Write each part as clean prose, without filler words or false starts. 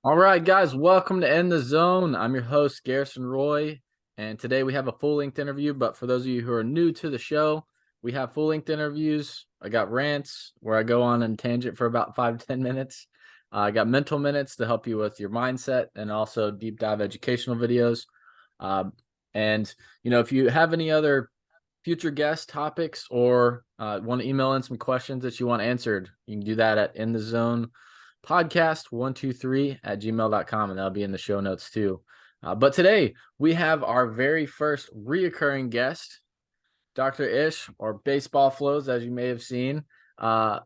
All right, guys, welcome to In the Zone. I'm your host, Garrison Roy, and today we have a full-length interview. But for those of you who are new to the show, we have full-length interviews. I got rants where I go on a tangent for about 5 to 10 minutes. I got mental minutes to help you with your mindset, and also deep dive educational videos. Um, and if you have any other future guest topics or want to email in some questions that you want answered, you can do that at In the Zone podcast123@gmail.com, and that'll be in the show notes too. But today we have our very first reoccurring guest, Dr. Ish, or Baseball Flows, as you may have seen on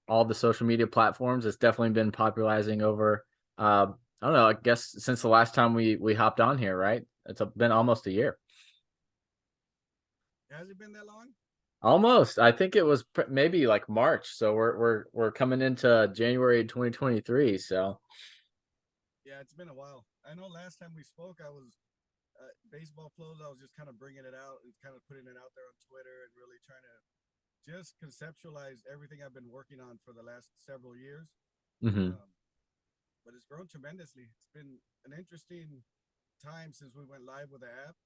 all the social media platforms. It's definitely been popularizing over, I don't know, I guess since the last time we hopped on here, right? Been almost a year. Has it been that long? Almost. I think it was maybe like March. So we're coming into January 2023. So Yeah, it's been a while. I know last time we spoke, I was baseball flows. I was just kind of bringing it out and kind of putting it out there on Twitter and really trying to just conceptualize everything I've been working on for the last several years. mhm. Um, but it's grown tremendously. It's been an interesting time since we went live with the app.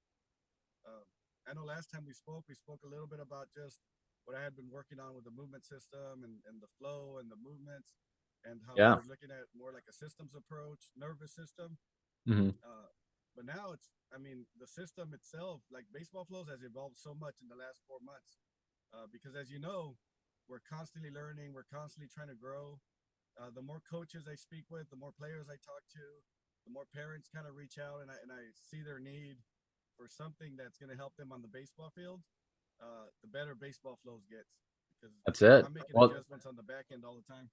Um, I know last time we spoke a little bit about just what I had been working on with the movement system and the flow and the movements and how we Yeah. were looking at more like a systems approach, nervous system. Mhm. But now I mean, the system itself, like baseball flows, has evolved so much in the last 4 months. Because as you know, we're constantly learning, we're constantly trying to grow. The more coaches I speak with, the more players I talk to, the more parents kind of reach out and I see their need for something that's going to help them on the baseball field, the better baseball flows gets because That's it. I'm making Well, adjustments on the back end all the time.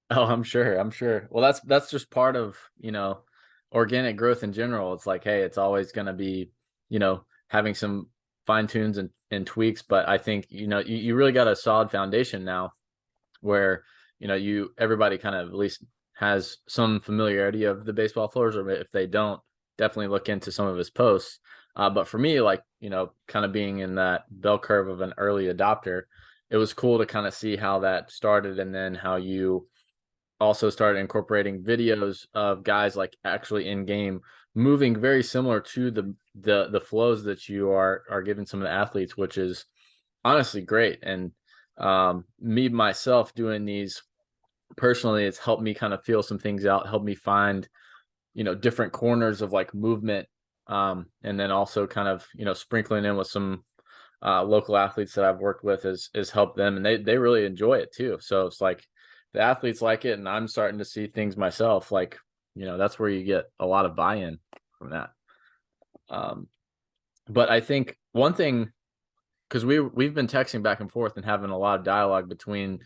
oh, I'm sure. I'm sure. Well, that's just part of, organic growth in general. It's like, hey, it's always going to be, having some fine tunes and tweaks. But I think, you really got a solid foundation now where, everybody kind of at least has some familiarity of the baseball floors, or if they don't, definitely look into some of his posts. But for me, like, kind of being in that bell curve of an early adopter, it was cool to kind of see how that started and then how you also started incorporating videos of guys like actually in game moving very similar to the flows that you are giving some of the athletes, which is honestly great. And me myself doing these personally, it's helped me kind of feel some things out, help me find different corners of like movement, and then also kind of sprinkling in with some local athletes that I've worked with is helped them, and they really enjoy it too. So it's like the athletes like it, and I'm starting to see things myself. Like that's where you get a lot of buy-in from that. Um, but I think one thing, because we've been texting back and forth and having a lot of dialogue between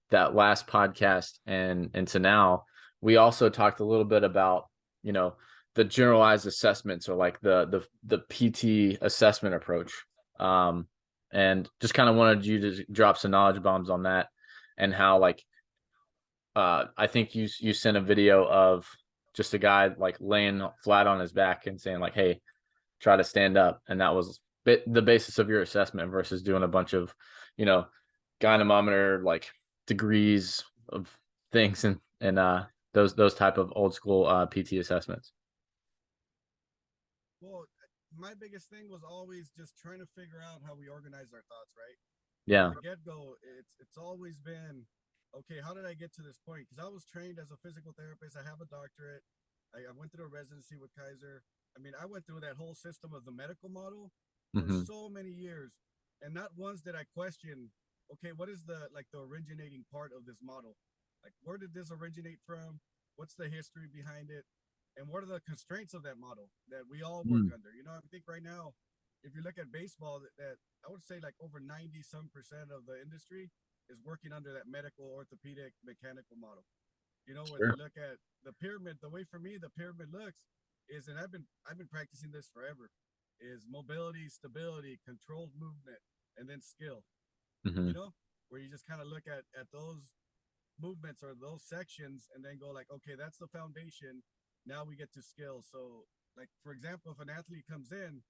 that last podcast and to now, we also talked a little bit about you know the generalized assessments, or like the PT assessment approach, um, and just kind of wanted you to drop some knowledge bombs on that, and how like I think you sent a video of just a guy like laying flat on his back and saying like, hey, try to stand up, and that was the basis of your assessment versus doing a bunch of you know gynemometer like degrees of things and those type of old school PT assessments. Well, my biggest thing was always just trying to figure out how we organize our thoughts, right? From Yeah. the get go, it's always been okay. How did I get to this point? Because I was trained as a physical therapist. I have a doctorate. I went through a residency with Kaiser. I mean, I went through that whole system of the medical model for Hmm. so many years, and not once did I question. Okay, what is the like the originating part of this model? Like, where did this originate from? What's the history behind it? And what are the constraints of that model that we all work Mm. under? I think right now, if you look at baseball, that I would say like over 90 some percent of the industry is working under that medical, orthopedic, mechanical model. Where they Sure. look at the pyramid. The way for me the pyramid looks is, and I've been practicing this forever, is mobility, stability, controlled movement, and then skill. You Hmm. know, where you just kind of look at those movements or those sections and then go like, okay, that's the foundation. Now we get to skill. So, like for example, if an athlete comes in,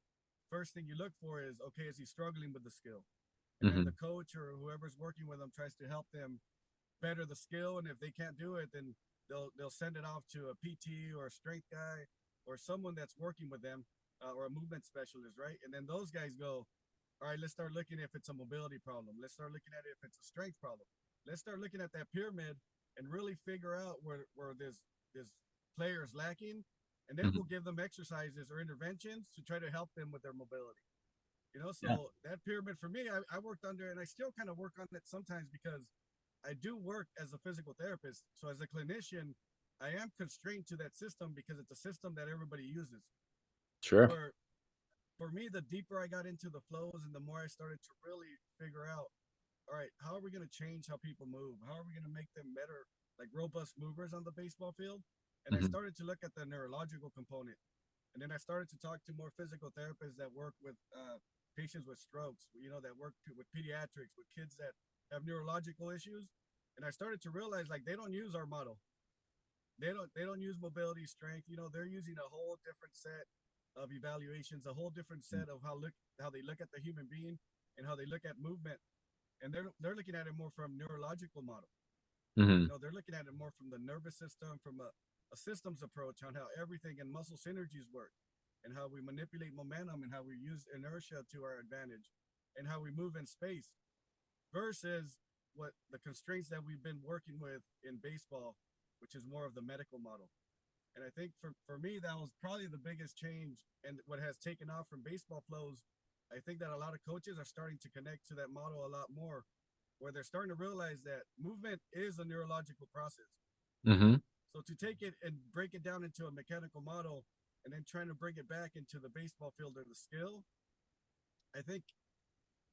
first thing you look for is, okay, is he struggling with the skill? And then the Hmm. coach or whoever's working with them tries to help them better the skill, and if they can't do it, then they'll send it off to a PT or a strength guy or someone that's working with them, or a movement specialist, right? And then those guys go, all right, let's start looking if it's a mobility problem. Let's start looking at it if it's a strength problem. Let's start looking at that pyramid and really figure out where this player is lacking, and then Hmm. we'll give them exercises or interventions to try to help them with their mobility. Yeah. So that pyramid for me, I worked under, and I still kind of work on it sometimes because I do work as a physical therapist. So as a clinician, I am constrained to that system because it's a system that everybody uses. Sure. Where for me, the deeper I got into the flows and the more I started to really figure out, all right, how are we going to change how people move? How are we going to make them better, like robust movers on the baseball field? And I Hmm. started to look at the neurological component. And then I started to talk to more physical therapists that work with patients with strokes, that work with pediatrics, with kids that have neurological issues. And I started to realize like they don't use our model. They don't use mobility strength. They're using a whole different set of evaluations, a whole different set of how they look at the human being and how they look at movement. And they're looking at it more from neurological model. Hmm. They're looking at it more from the nervous system, from a systems approach on how everything and muscle synergies work, and how we manipulate momentum, and how we use inertia to our advantage, and how we move in space versus what the constraints that we've been working with in baseball, which is more of the medical model. And I think for me, that was probably the biggest change, and what has taken off from baseball flows. I think that a lot of coaches are starting to connect to that model a lot more, where they're starting to realize that movement is a neurological process. Hmm. So to take it and break it down into a mechanical model and then trying to bring it back into the baseball field or the skill, I think,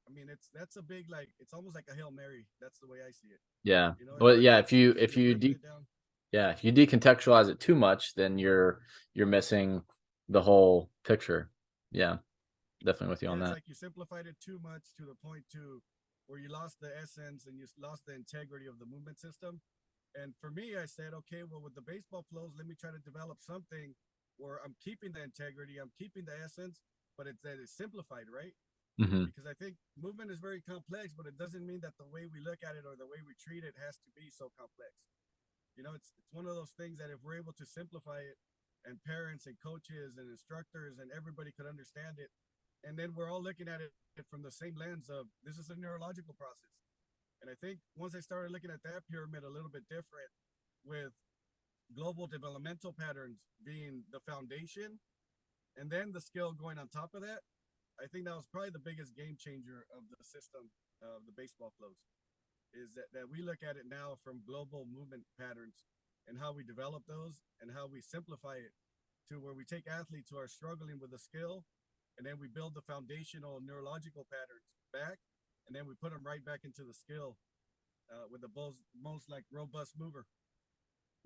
I mean, that's a big, like, it's almost like a Hail Mary. That's the way I see it. Yeah. If Well, we're yeah. if you're breaking it down, If you decontextualize it too much, then you're missing the whole picture. Yeah, definitely with you on yeah, it's that. like you simplified it too much to the point to where you lost the essence and you lost the integrity of the movement system. And for me, I said, okay, well, with the baseball flows, let me try to develop something where I'm keeping the integrity, I'm keeping the essence, but it's that it's simplified, right? Hmm. Because I think movement is very complex, but it doesn't mean that the way we look at it or the way we treat it has to be so complex. It's one of those things that if we're able to simplify it, and parents and coaches and instructors and everybody could understand it, and then we're all looking at it from the same lens of this is a neurological process. And I think once I started looking at that pyramid a little bit different, with global developmental patterns being the foundation and then the skill going on top of that, I think that was probably the biggest game changer of the system of the baseball flows, is that we look at it now from global movement patterns and how we develop those and how we simplify it to where we take athletes who are struggling with a skill, and then we build the foundational neurological patterns back, and then we put them right back into the skill, with the most like robust mover.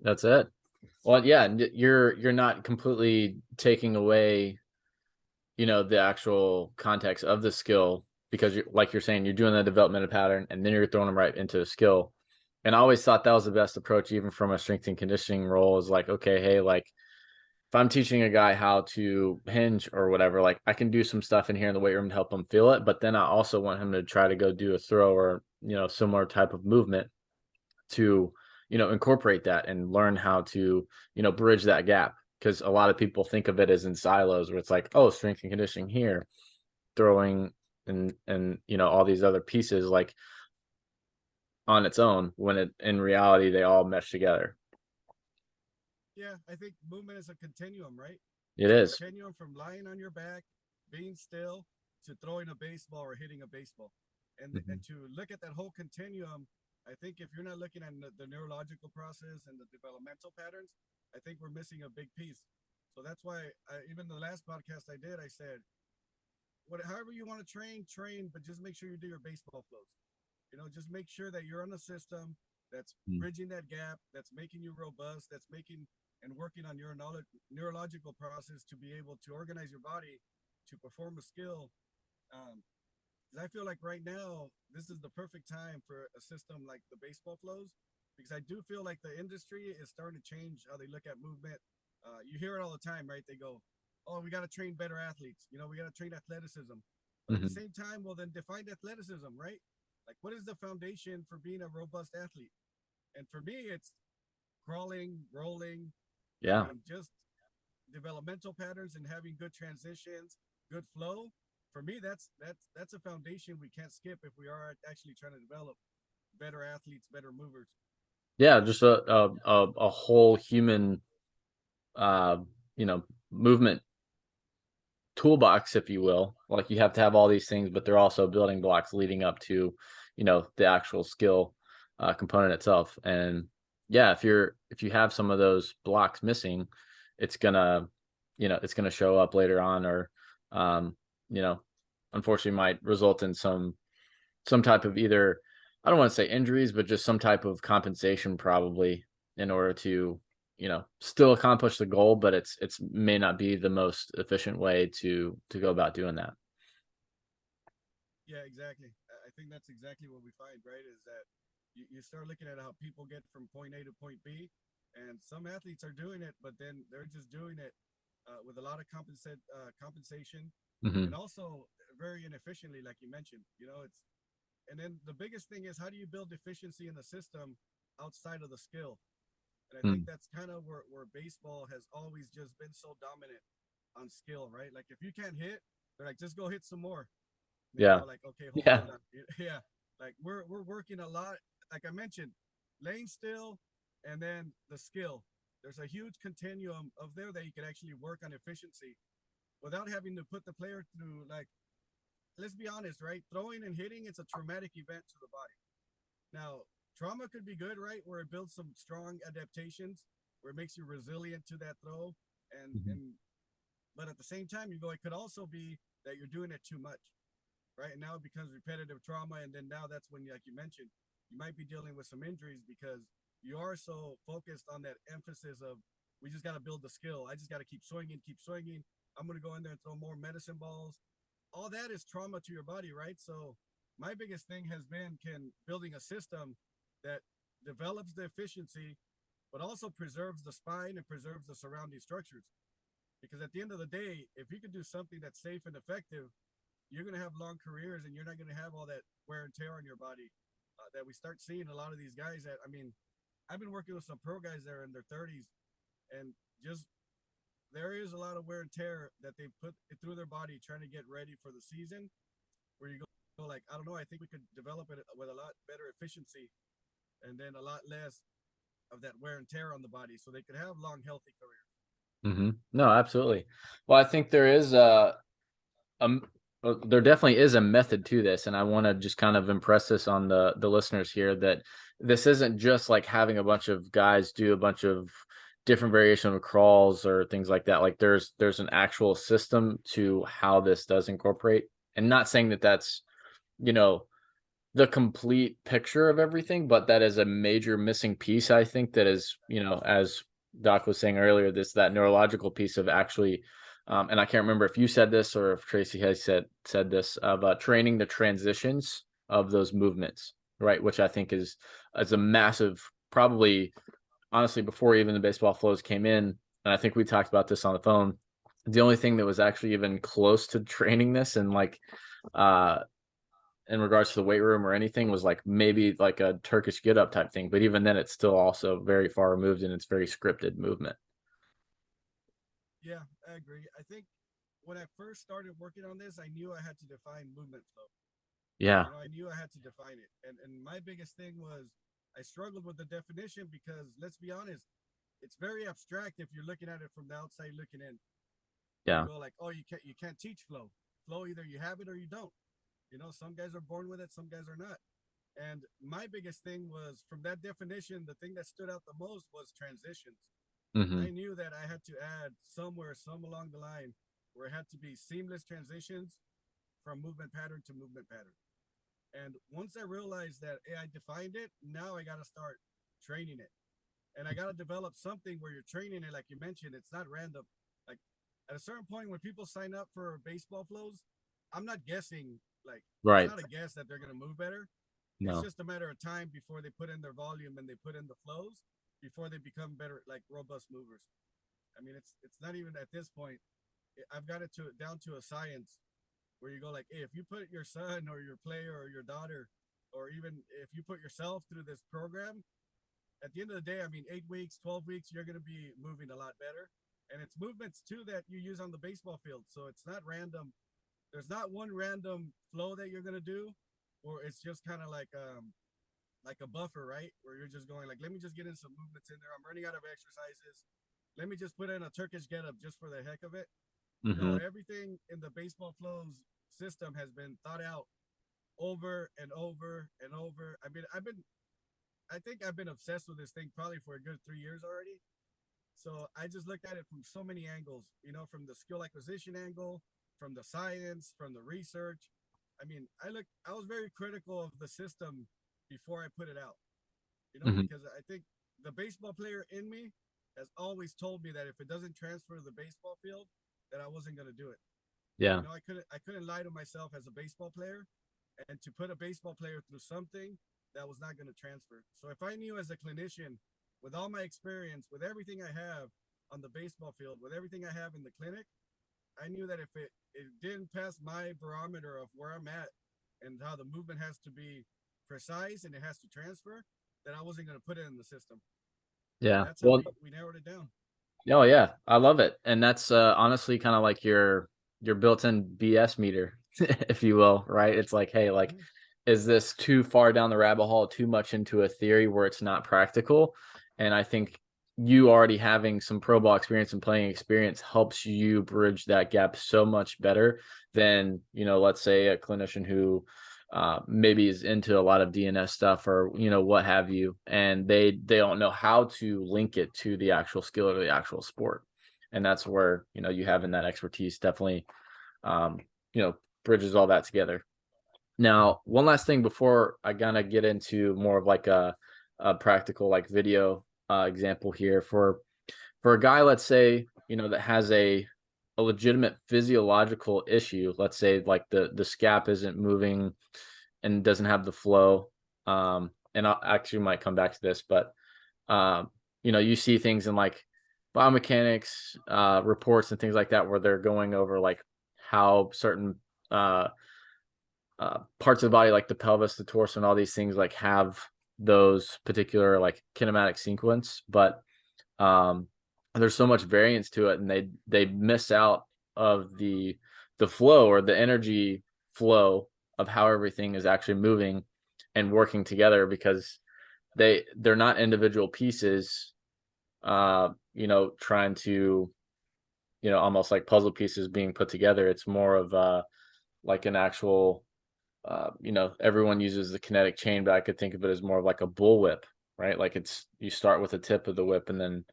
That's it. Well, yeah, you're not completely taking away, the actual context of the skill because like you're saying, you're doing the developmental pattern and then you're throwing them right into a skill. And I always thought that was the best approach, even from a strength and conditioning role, is like, okay, hey, like if I'm teaching a guy how to hinge or whatever, like I can do some stuff in here in the weight room to help him feel it. But then I also want him to try to go do a throw or, similar type of movement to, incorporate that and learn how to, bridge that gap. Because a lot of people think of it as in silos where it's like, oh, strength and conditioning here, throwing and all these other pieces like on its own when it in reality they all mesh together. Yeah, I think movement is a continuum, right? It It's a is. continuum from lying on your back, being still, to throwing a baseball or hitting a baseball. And Mhm. to look at that whole continuum, I think if you're not looking at the neurological process and the developmental patterns, I think we're missing a big piece. So that's why even the last podcast I did, I said, however you want to train, but just make sure you do your baseball flows. Just make sure that you're on a system that's Mhm. bridging that gap, that's making you robust, that's making and working on your neurological process to be able to organize your body to perform a skill. Um, 'Cause I feel like right now this is the perfect time for a system like the baseball flows, because I do feel like the industry is starting to change how they look at movement. You hear it all the time, right? They go, "Oh, we got to train better athletes. We got to train athleticism." But at the Mhm. same time, well, then define athleticism, right? Like, what is the foundation for being a robust athlete? And for me, it's crawling, rolling. I Yeah. mean, just developmental patterns and having good transitions, good flow. For me, that's a foundation we can't skip if we are actually trying to develop better athletes, better movers. Yeah, just a whole human, uh, movement toolbox, if you will. Like you have to have all these things, but they're also building blocks leading up to, the actual skill component itself. And yeah, if you have some of those blocks missing, it's gonna, it's gonna show up later on, or um, you know, unfortunately might result in some type of either, I don't want to say injuries, but just some type of compensation probably in order to, still accomplish the goal, but it's may not be the most efficient way to go about doing that. Yeah, exactly. I think that's exactly what we find, right? Is that you start looking at how people get from point A to point B, and some athletes are doing it, but then they're just doing it with a lot of compensation, and Hmm. also very inefficiently, like you mentioned. It's and then the biggest thing is how do you build efficiency in the system outside of the skill? And I think Mm. that's kind of where baseball has always just been so dominant on skill, right? Like if you can't hit, they're like, just go hit some more. And then you Yeah. go like, okay, hold Yeah. on. Yeah. Like we're working a lot. Like I mentioned, laying still and then the skill. There's a huge continuum of there that you can actually work on efficiency without having to put the player through like, let's be honest, right? Throwing and hitting, it's a traumatic event to the body. Now, trauma could be good, right? Where it builds some strong adaptations, where it makes you resilient to that throw. Mhm. And but at the same time, you go, it could also be that you're doing it too much, right? And now it becomes repetitive trauma, and then now that's when, like you mentioned, you might be dealing with some injuries because you are so focused on that emphasis of we just got to build the skill. I just got to keep swinging, keep swinging. I'm going to go in there and throw more medicine balls. All that is trauma to your body, right? So my biggest thing has been can building a system that develops the efficiency, but also preserves the spine and preserves the surrounding structures. Because at the end of the day, if you can do something that's safe and effective, you're going to have long careers and you're not going to have all that wear and tear on your body that we start seeing a lot of these guys that, I mean, I've been working with some pro guys that are in their 30s and just there is a lot of wear and tear that they put through their body trying to get ready for the season where you go like, I don't know, I think we could develop it with a lot better efficiency and then a lot less of that wear and tear on the body so they could have long, healthy careers. Hmm. No, absolutely. Well, I think there is um there definitely is a method to this, and I want to just kind of impress this on the listeners here that this isn't just like having a bunch of guys do a bunch of different variation of crawls or things like that. Like there's an actual system to how this does incorporate, and not saying that that's, you know the complete picture of everything, but that is a major missing piece. I think that is, as Doc was saying earlier, that neurological piece of actually, and I can't remember if you said this or if Tracy has said this about training the transitions of those movements, right? Which I think is a massive, probably honestly before even the baseball flows came in, and I think we talked about this on the phone. The only thing that was actually even close to training this and like uh in regards to the weight room or anything was like maybe like a Turkish get up type thing. But even then, it's still also very far removed and it's very scripted movement. Yeah, I agree. I think when I first started working on this, I knew I had to define movement flow. Yeah. I knew I had to define it. And my biggest thing was I struggled with the definition because let's be honest, it's very abstract if you're looking at it from the outside looking in. Where you Yeah. go like, oh, you can't teach flow. Flow either you have it or you don't. Some guys are born with it, some guys are not. And my biggest thing was from that definition, the thing that stood out the most was transitions. Hmm. I knew that I had to add somewhere, some along the line, where it had to be seamless transitions from movement pattern to movement pattern. And once I realized that I defined it, now I got to start training it. And I got to develop something where you're training it, like you mentioned, it's not random. Like at a certain point, when people sign up for baseball flows, I'm not guessing, like, it's Right. not a guess that they're going to move better. It's No. just a matter of time before they put in their volume and they put in the flows before they become better, like robust movers. I mean, it's not even at this point. I've got it to down to a science where you go like, hey, if you put your son or your player or your daughter, or even if you put yourself through this program, at the end of the day, I mean, 8 weeks, 12 weeks, you're going to be moving a lot better. And it's movements too that you use on the baseball field. So it's not random. There's not one random flow that you're going to do, or it's just kind of like a buffer, right? Where you're just going like, let me just get in some movements in there. I'm running out of exercises. Let me just put in a Turkish get up just for the heck of it. No, Hmm. everything in the baseball flows system has been thought out over and over and over. I mean, I think I've been obsessed with this thing probably for a good 3 years already. So I just looked at it from so many angles, from the skill acquisition angle, from the science, from the research. I mean, I was very critical of the system before I put it out, Hmm. because I think the baseball player in me has always told me that if it doesn't transfer to the baseball field, that I wasn't going to do it. Yeah. I couldn't lie to myself as a baseball player, and to put a baseball player through something that was not going to transfer. So if I knew as a clinician, with all my experience, with everything I have on the baseball field, with everything I have in the clinic, I knew that if it didn't pass my barometer of where I'm at and how the movement has to be precise and it has to transfer, then I wasn't going to put it in the system. And Yeah. that's how Well, we narrowed it down. oh yeah, I love it. And that's honestly kind of like your built-in BS meter, if you will, right? It's like, hey, like, Mm-hmm. is this too far down the rabbit hole, too much into a theory where it's not practical? And I think you already having some pro ball experience and playing experience helps you bridge that gap so much better than, let's say a clinician who maybe is into a lot of DNS stuff or what have you, and they don't know how to link it to the actual skill or the actual sport, and that's where you having that expertise definitely um, you know bridges all that together. Now, one last thing before I kind of get into more of like a practical like video example here for a guy, let's say, that has a legitimate physiological issue. Let's say like the scap isn't moving and doesn't have the flow. And I actually might come back to this, but you see things in like biomechanics reports and things like that where they're going over like how certain uh, parts of the body, like the pelvis, the torso, and all these things, like have those particular like kinematic sequence, but um, there's so much variance to it, and they miss out of the flow or the energy flow of how everything is actually moving and working together because they're not individual pieces, trying to almost like puzzle pieces being put together. It's more of like an actual everyone uses the kinetic chain, but I could think of it as more of like a bullwhip, right? Like you start with the tip of the whip and then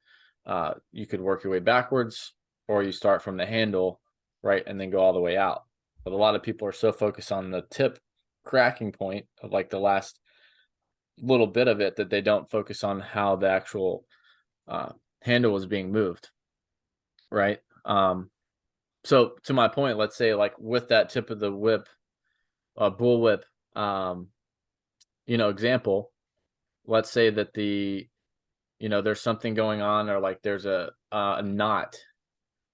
you could work your way backwards, or you start from the handle, right? And then go all the way out. But a lot of people are so focused on the tip cracking point of like the last little bit of it that they don't focus on how the actual uh, handle is being moved, right? So to my point, let's say like with that tip of the whip, bull whip, um, example, let's say that there's something going on, or like there's a knot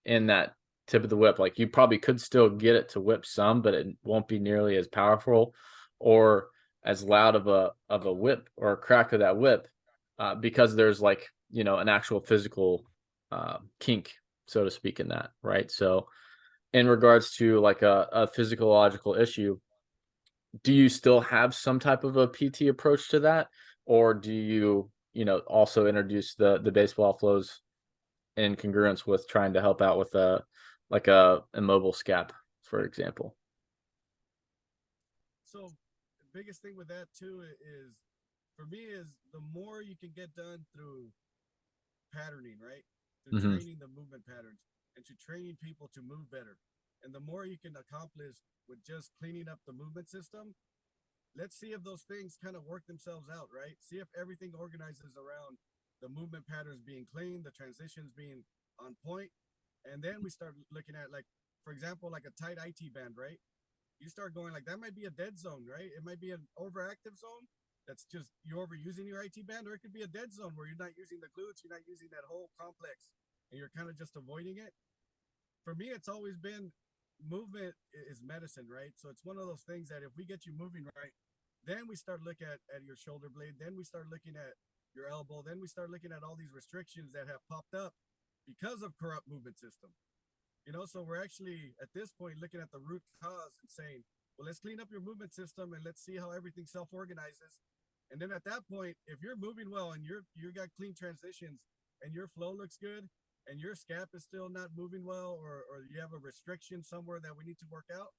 in that tip of the whip. Like you probably could still get it to whip some, but it won't be nearly as powerful or as loud of a whip or a crack of that whip, because there's like an actual physical kink, so to speak, in that, right? So in regards to like a physiological issue, do you still have some type of a PT approach to that, or do you also introduce the baseball flows in congruence with trying to help out with a like a immobile scap, for example? So the biggest thing with that too is, for me, is the more you can get done through patterning, right? Through Hmm. training the movement patterns and to training people to move better. And the more you can accomplish with just cleaning up the movement system, let's see if those things kind of work themselves out, right? See if everything organizes around the movement patterns being clean, the transitions being on point. And then we start looking at, like, for example, like a tight IT band, right? You start going like, that might be a dead zone, right? It might be an overactive zone that's just you're overusing your IT band, or it could be a dead zone where you're not using the glutes, you're not using that whole complex, and you're kind of just avoiding it. For me, it's always been movement is medicine, right? So it's one of those things that if we get you moving right, then we start looking at your shoulder blade. Then we start looking at your elbow. Then we start looking at all these restrictions that have popped up because of corrupt movement system. So we're actually at this point looking at the root cause and saying, well, let's clean up your movement system and let's see how everything self-organizes. And then at that point, if you're moving well and you got clean transitions and your flow looks good and your scap is still not moving well, or you have a restriction somewhere that we need to work out,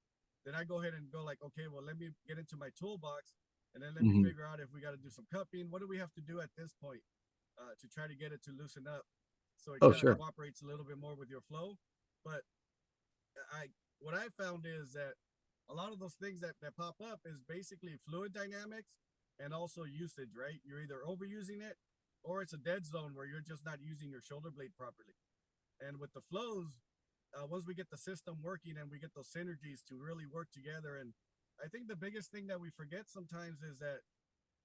then I go ahead and go like, okay, well, let me get into my toolbox and then let me Hmm. figure out if we got to do some cupping. What do we have to do at this point to try to get it to loosen up so it Oh, kind of sure. cooperates a little bit more with your flow? But what I found is that a lot of those things that pop up is basically fluid dynamics and also usage, right? You're either overusing it or it's a dead zone where you're just not using your shoulder blade properly. And with the flows, once we get the system working and we get those synergies to really work together, and I think the biggest thing that we forget sometimes is that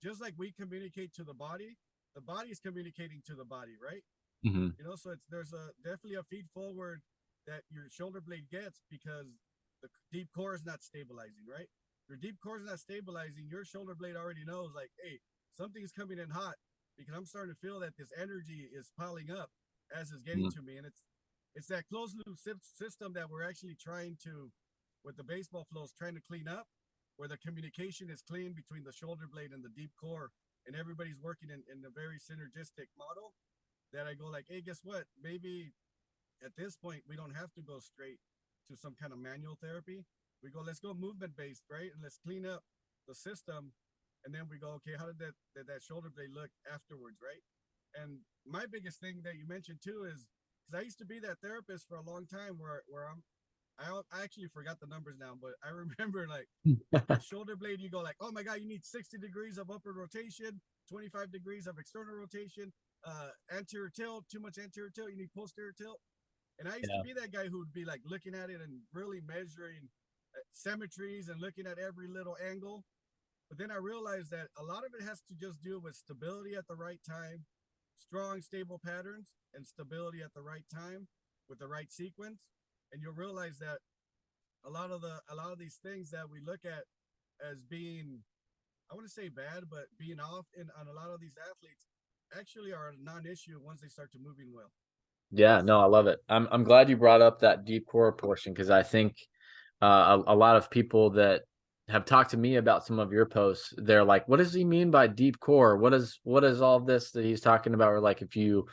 just like we communicate to the body is communicating to the body, right? Hmm. So there's a definitely a feed forward that your shoulder blade gets because the deep core is not stabilizing, right? Your deep core is not stabilizing. Your shoulder blade already knows, like, hey, something's coming in hot because I'm starting to feel that this energy is piling up as it's getting to me, and it's that closed loop system that we're actually trying to, with the baseball flows, trying to clean up, where the communication is clean between the shoulder blade and the deep core, and everybody's working in a very synergistic model. That I go like, hey, guess what? Maybe at this point we don't have to go straight to some kind of manual therapy. We go, let's go movement based, right? And let's clean up the system. And then we go, okay, how did that shoulder blade look afterwards, right? And my biggest thing that you mentioned too is because I used to be that therapist for a long time where I actually forgot the numbers now, but I remember like the shoulder blade, you go like, oh my God, you need 60 degrees of upward rotation, 25 degrees of external rotation, anterior tilt, too much anterior tilt, you need posterior tilt. And I used to Yeah. be that guy who would be like looking at it and really measuring symmetries and looking at every little angle. But then I realized that a lot of it has to just do with stability at the right time, strong, stable patterns, and stability at the right time with the right sequence. And you'll realize that a lot of these things that we look at as being, I want to say bad, but being off in on a lot of these athletes actually are a non-issue once they start to moving well. Yeah, no, I love it. I'm glad you brought up that deep core portion because I think a lot of people that have talked to me about some of your posts, they're like, "What does he mean by deep core? What is all this that he's talking about?" Or like, if you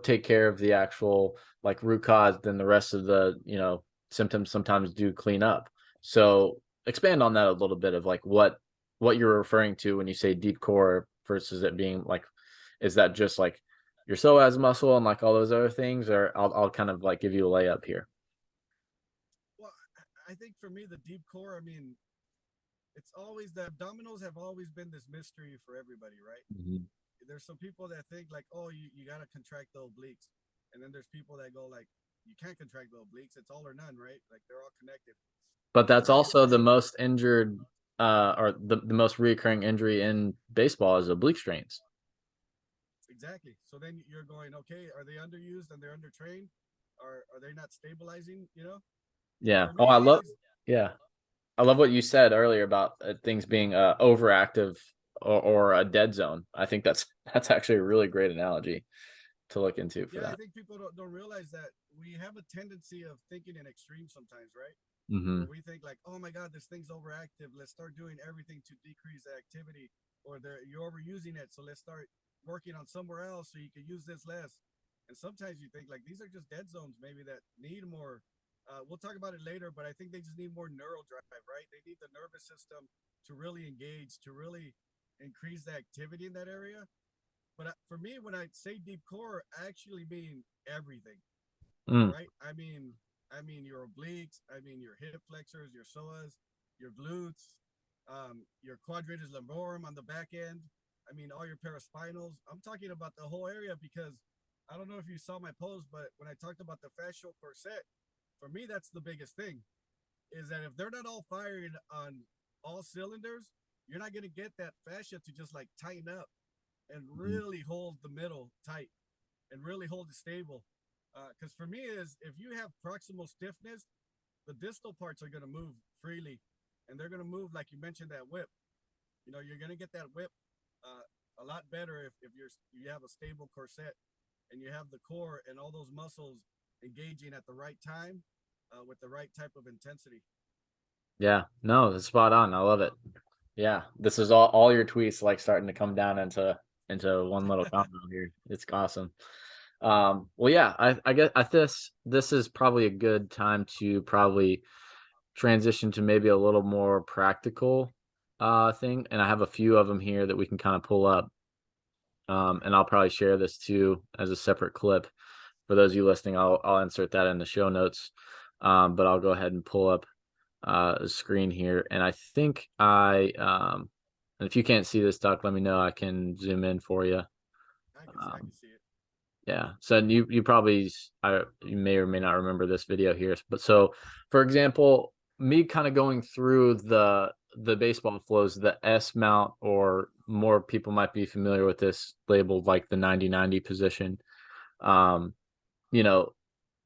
take care of the actual like root cause, then the rest of the symptoms sometimes do clean up. So expand on that a little bit of like what you're referring to when you say deep core versus it being like, is that just like your psoas muscle and like all those other things, or I'll kind of like give you a layup here. Well, I think for me, the deep core, I mean, it's always the abdominals have always been this mystery for everybody, right? Mhm. There's some people that think like, oh, you got to contract the obliques. And then there's people that go like, you can't contract the obliques. It's all or none, right? Like they're all connected. But But that's what I also the say, most injured, or the most reoccurring injury in baseball is oblique strains. exactly. So then you're going, okay, are they underused and they're undertrained? Are they not stabilizing? Yeah. For Oh, me, I always, yeah. I love what you said earlier about things being overactive or a dead zone. I think that's actually a really great analogy to look into for yeah, I that. think people don't realize that we have a tendency of thinking in extremes sometimes, right? Hmm. Where we think like, oh my God, this thing's overactive. Let's start doing everything to decrease the activity, or you're overusing it. So let's start working on somewhere else so you can use this less. And sometimes you think like these are just dead zones, maybe that need more. We'll talk about it later, but I think they just need more neural drive, right? They need the nervous system to really engage, to really increase the activity in that area. But for me, when I say deep core, I actually mean everything, Mm. right? I mean your obliques, I mean your hip flexors, your psoas, your glutes, your quadratus lumborum on the back end. I mean all your paraspinals. I'm talking about the whole area because I don't know if you saw my post, but when I talked about the fascial corset, for me that's the biggest thing. Is that if they're not all firing on all cylinders, you're not gonna get that fascia to just like tighten up and Mhm. really hold the middle tight and really hold it stable. Because for me, is if you have proximal stiffness, the distal parts are going to move freely, and they're going to move like you mentioned that whip. You're going to get that whip a a lot better if you have a stable corset and you have the core and all those muscles engaging at the right time with the right type of intensity. Yeah, no, that's spot on. I love it. Yeah, this is all your tweets like starting to come down into one little combo here. It's awesome. Well, yeah, I guess this is probably a good time to probably transition to maybe a little more practical thing, and I have a few of them here that we can kind of pull up. And I'll probably share this too as a separate clip for those of you listening. I'll insert that in the show notes. But I'll go ahead and pull up a screen here, and I think and if you can't see this, Doc, let me know. I can zoom in for you. I can see it. Yeah. So you probably you may or may not remember this video here. But so for example, me kind of going through the baseball flows, the S mount, or more people might be familiar with this labeled like the 90-90 position. Um, you know,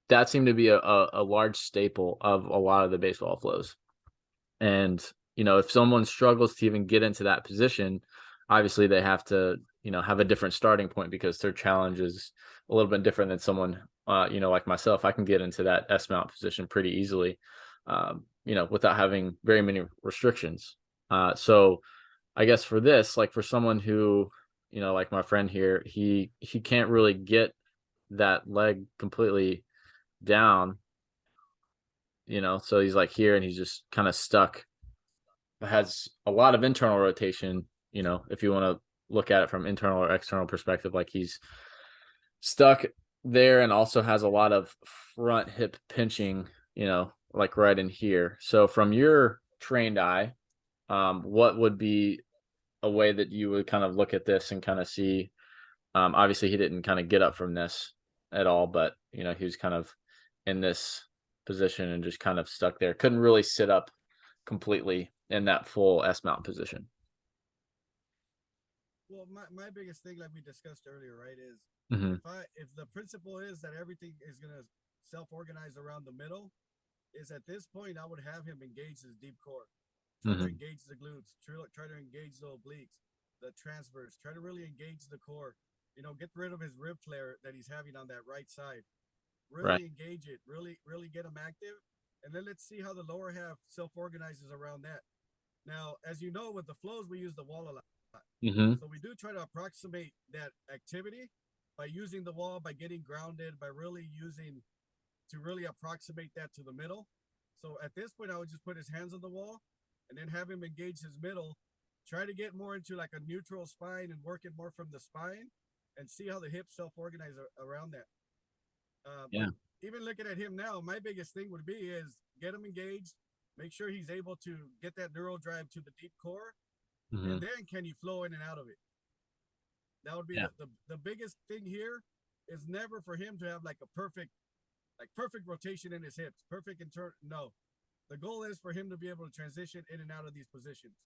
that seemed to be a large staple of a lot of the baseball flows. And, if someone struggles to even get into that position, obviously they have to, have a different starting point because their challenge is a little bit different than someone, like myself. I can get into that S mount position pretty easily, without having very many restrictions. So I guess for this, like for someone who, like my friend here, he can't really get that leg completely down, so he's like here and he's just kind of stuck. It has a lot of internal rotation, if you want to look at it from internal or external perspective, like he's stuck there, and also has a lot of front hip pinching, like right in here. So from your trained eye, what would be a way that you would kind of look at this and kind of see, obviously he didn't kind of get up from this at all, but he was kind of in this position and just kind of stuck there, couldn't really sit up completely in that full S mount position. Well, my biggest thing, like we discussed earlier, right, is Mm-hmm. if the principle is that everything is gonna self organize around the middle, is at this point I would have him engage his deep core, try to Mm-hmm. engage the glutes, try to engage the obliques, the transverse, try to really engage the core. Get rid of his rib flare that he's having on that right side. Right. Really engage it. Really get him active, and then let's see how the lower half self organizes around that. Now, as you know, with the flows, we use the wall a lot. Mm-hmm. So we do try to approximate that activity by using the wall, by getting grounded, by really using to really approximate that to the middle. So at this point, I would just put his hands on the wall and then have him engage his middle, try to get more into like a neutral spine and work it more from the spine and see how the hips self organize around that. But Yeah. even looking at him now, my biggest thing would be is get him engaged, make sure he's able to get that neural drive to the deep core, Mm-hmm. and then can he flow in and out of it? That would be Yeah. the biggest thing here is never for him to have like a perfect rotation in his hips, perfect internal. No, the goal is for him to be able to transition in and out of these positions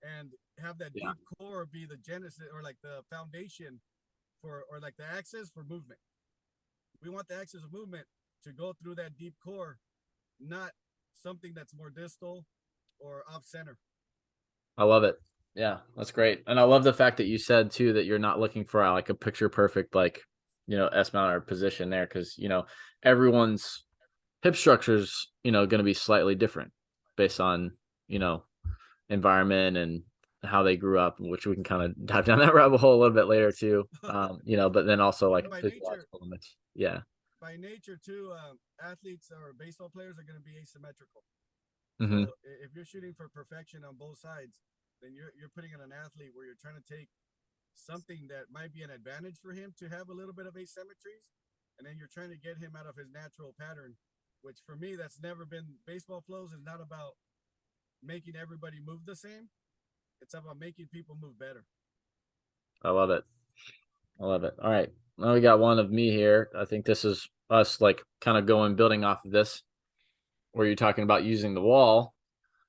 and have that Yeah. deep core be the genesis or like the foundation for or like the axis for movement. We want the axis of movement to go through that deep core, not something that's more distal or off center. I love it. Yeah, that's great. And I love the fact that you said too that you're not looking for like a picture perfect, like, S mount or position there, because everyone's hip structures, going to be slightly different based on, you know, environment and how they grew up, which we can kind of dive down that rabbit hole a little bit later too. But then also Well, like and physiological limits. Yeah. by nature too, athletes or baseball players are going to be asymmetrical. Mm-hmm. So if you're shooting for perfection on both sides, then you're putting in an athlete where you're trying to take something that might be an advantage for him to have a little bit of asymmetries, and then you're trying to get him out of his natural pattern. Which for me, that's never been baseball flows. Is not about making everybody move the same. It's about making people move better. I love it. I love it. All right. Now we got one of me here. I think this is us like kind of building off of this where you're talking about using the wall.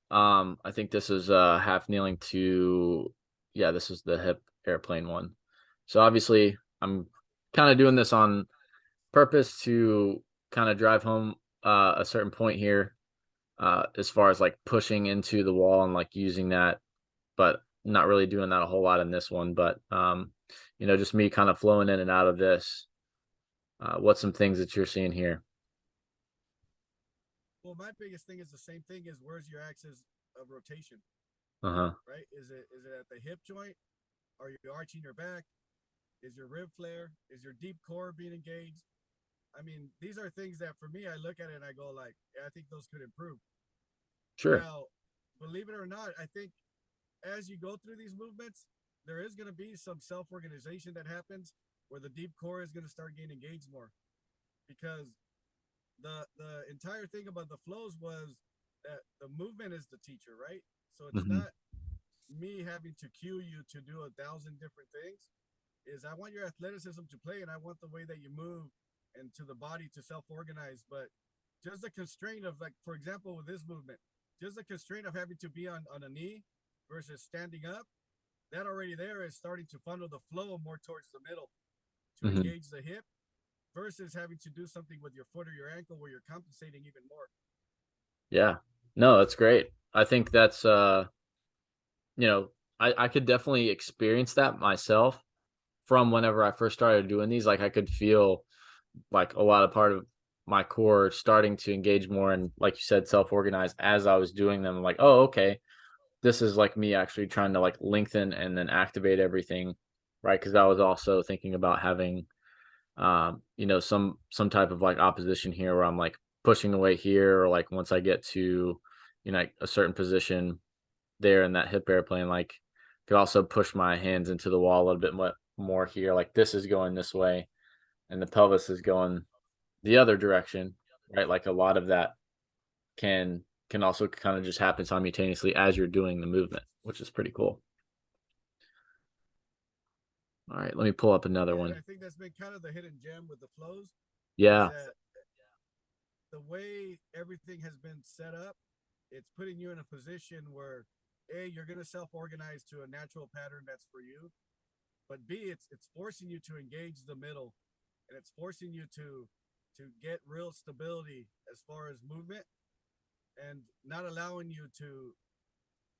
I think this is half kneeling to, yeah, this is the hip airplane one. So obviously I'm kind of doing this on purpose to kind of drive home a certain point here, as far as like pushing into the wall and like using that. But not really doing that a whole lot in this one, but just me kind of flowing in and out of this. What's some things that you're seeing here? Well, my biggest thing is the same thing is where's your axis of rotation, Uh-huh. right? Is it at the hip joint? Are you arching your back? Is your rib flare? Is your deep core being engaged? I mean, these are things that for me, I look at it and I go like, yeah, I think those could improve. Sure. Now, believe it or not, I think as you go through these movements, there is going to be some self-organization that happens where the deep core is going to start getting engaged more because the entire thing about the flows was that the movement is the teacher, right? So it's Hmm. not me having to cue you to do 1,000 different things. Is I want your athleticism to play, and I want the way that you move and to the body to self-organize. But just the constraint of like, for example, with this movement, just the constraint of having to be on a knee versus standing up, that already there is starting to funnel the flow more towards the middle to Hmm. engage the hip versus having to do something with your foot or your ankle where you're compensating even more. Yeah. No, that's great. I think that's you know, I could definitely experience that myself from whenever I first started doing these. Like I could feel like a lot of part of my core starting to engage more and like you said, self-organize as I was doing them. I'm like, oh, okay. This is like me actually trying to like lengthen and then activate everything. Right. Cause I was also thinking about having some type of like opposition here where I'm like pushing away here, or like once I get to, like a certain position there in that hip airplane, like could also push my hands into the wall a little bit more here. Like this is going this way and the pelvis is going the other direction, right? Like a lot of that can also kind of just happen simultaneously as you're doing the movement, which is pretty cool. All right, let me pull up another Yeah, and one. I think that's been kind of the hidden gem with the flows is Yeah. that the way everything has been set up, it's putting you in a position where A, you're gonna self-organize to a natural pattern that's for you, but B, it's forcing you to engage the middle and it's forcing you to get real stability as far as movement and not allowing you to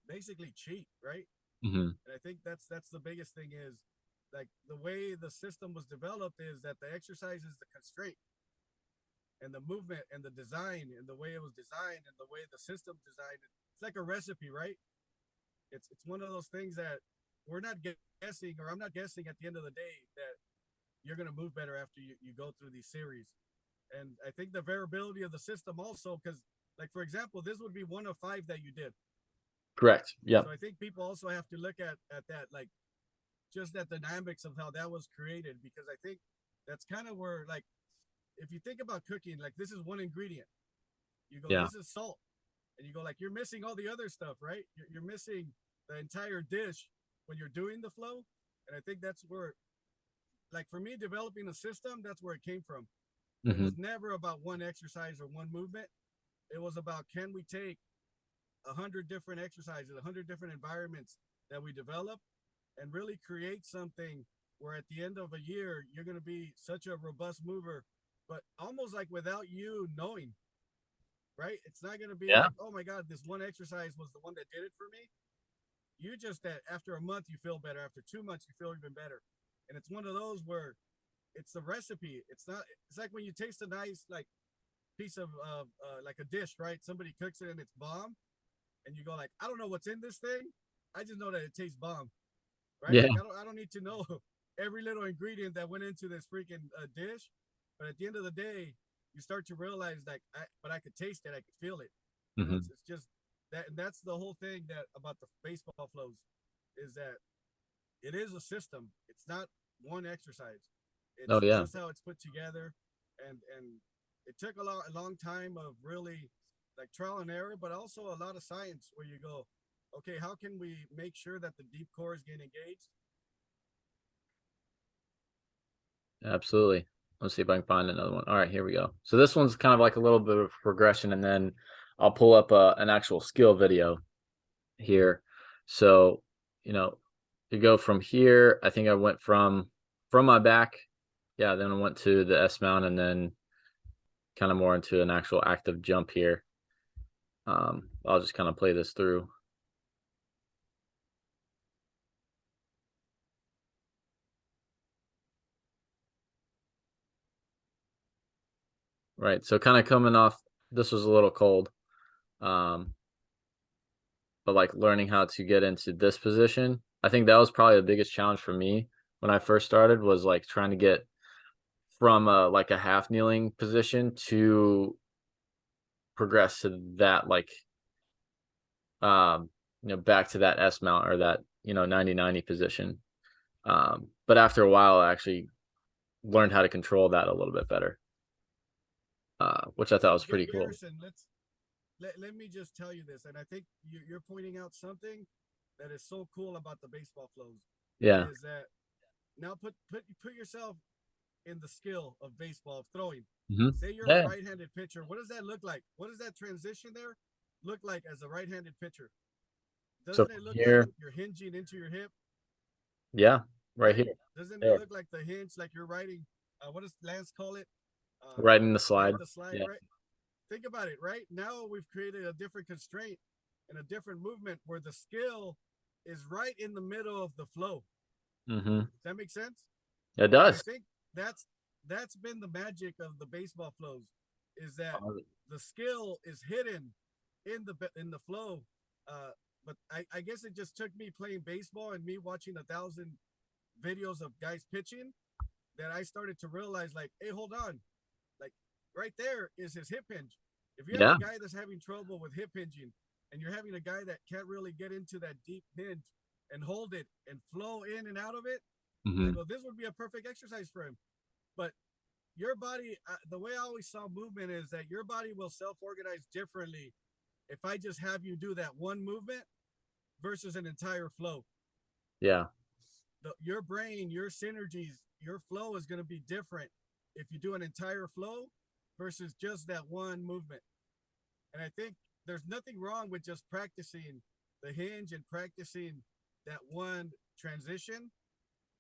basically cheat, right? Hmm. And I think that's the biggest thing is like the way the system was developed is that the exercise is the constraint and the movement and the design and the way it was designed and the way the system designed it. It's like a recipe, right? It's one of those things that we're not guessing, or I'm not guessing at the end of the day that you're gonna move better after you go through these series. And I think the variability of the system also, because like for example, this would be one of five that you did. Correct. So Yep. I think people also have to look at that, like just that dynamics of how that was created, because I think that's kind of where like if you think about cooking, like this is one ingredient. You go, Yeah. this is salt, and you go like you're missing all the other stuff, right? You're missing the entire dish when you're doing the flow, and I think that's where, like for me, developing a system, that's where it came from. It Hmm. was never about one exercise or one movement. It was about can we take 100 different exercises, 100 different environments that we develop, and really create something where at the end of a year you're going to be such a robust mover, but almost like without you knowing, right? It's not going to be Yeah. like, oh my God, this one exercise was the one that did it for me. You just that after a month you feel better, after 2 months you feel even better, and it's one of those where it's the recipe. It's not. It's like when you taste a nice like piece of like a dish, right? Somebody cooks it and it's bomb, and you go like, I don't know what's in this thing. I just know that it tastes bomb, right? Yeah. Like I don't need to know every little ingredient that went into this freaking dish, but at the end of the day, you start to realize like, but I could taste it, I could feel it. Hmm. It's just that, and that's the whole thing that about the baseball flows is that it is a system. It's not one exercise. Oh It's yeah. just how it's put together, and it took a long time of really like trial and error, but also a lot of science where you go, okay, how can we make sure that the deep core is getting engaged? Absolutely. Let's see if I can find another one. All right, here we go. So this one's kind of like a little bit of progression, and then I'll pull up an actual skill video here. So, you know, you go from here. I think I went from my back. Yeah, then I went to the S mount and then kind of more into an actual active jump here. I'll just kind of play this through. Right. So kind of coming off, this was a little cold. Um, but like learning how to get into this position, I think that was probably the biggest challenge for me when I first started was like trying to get from a like a half kneeling position to progress to that like um back to that S mount or that 90-90 position. But after a while I actually learned how to control that a little bit better, which I thought So was pretty cool. Garrison, let me just tell you this, and I think you're pointing out something that is so cool about the baseball flows Yeah. is that now put yourself in the skill of baseball of throwing. Hmm. Say you're a Yeah. right-handed pitcher. What does that look like? What does that transition there look like as a right-handed pitcher? So Doesn't from it look like here, you're hinging into your hip, yeah, right right? here. Doesn't it Yeah. look like the hinge, like you're riding? What does Lance call it? Right in the Ride slide. the slide, Yeah. right? Think about it, right? Now we've created a different constraint and a different movement where the skill is right in the middle of the flow. Hmm. Does that make sense? It And I does. think that's been the magic of the baseball flows, is that the skill is hidden in the flow. Uh, but I guess it just took me playing baseball and me watching 1,000 videos of guys pitching that I started to realize, like, hey, hold on, like right there is his hip hinge. If you have Yeah. a guy that's having trouble with hip hinging, and you're having a guy that can't really get into that deep hinge and hold it and flow in and out of it, I Hmm. go, this would be a perfect exercise for him. But your body, the way I always saw movement is that your body will self organize differently if I just have you do that one movement versus an entire flow. Yeah. Your brain, your synergies, your flow is going to be different if you do an entire flow versus just that one movement. And I think there's nothing wrong with just practicing the hinge and practicing that one transition.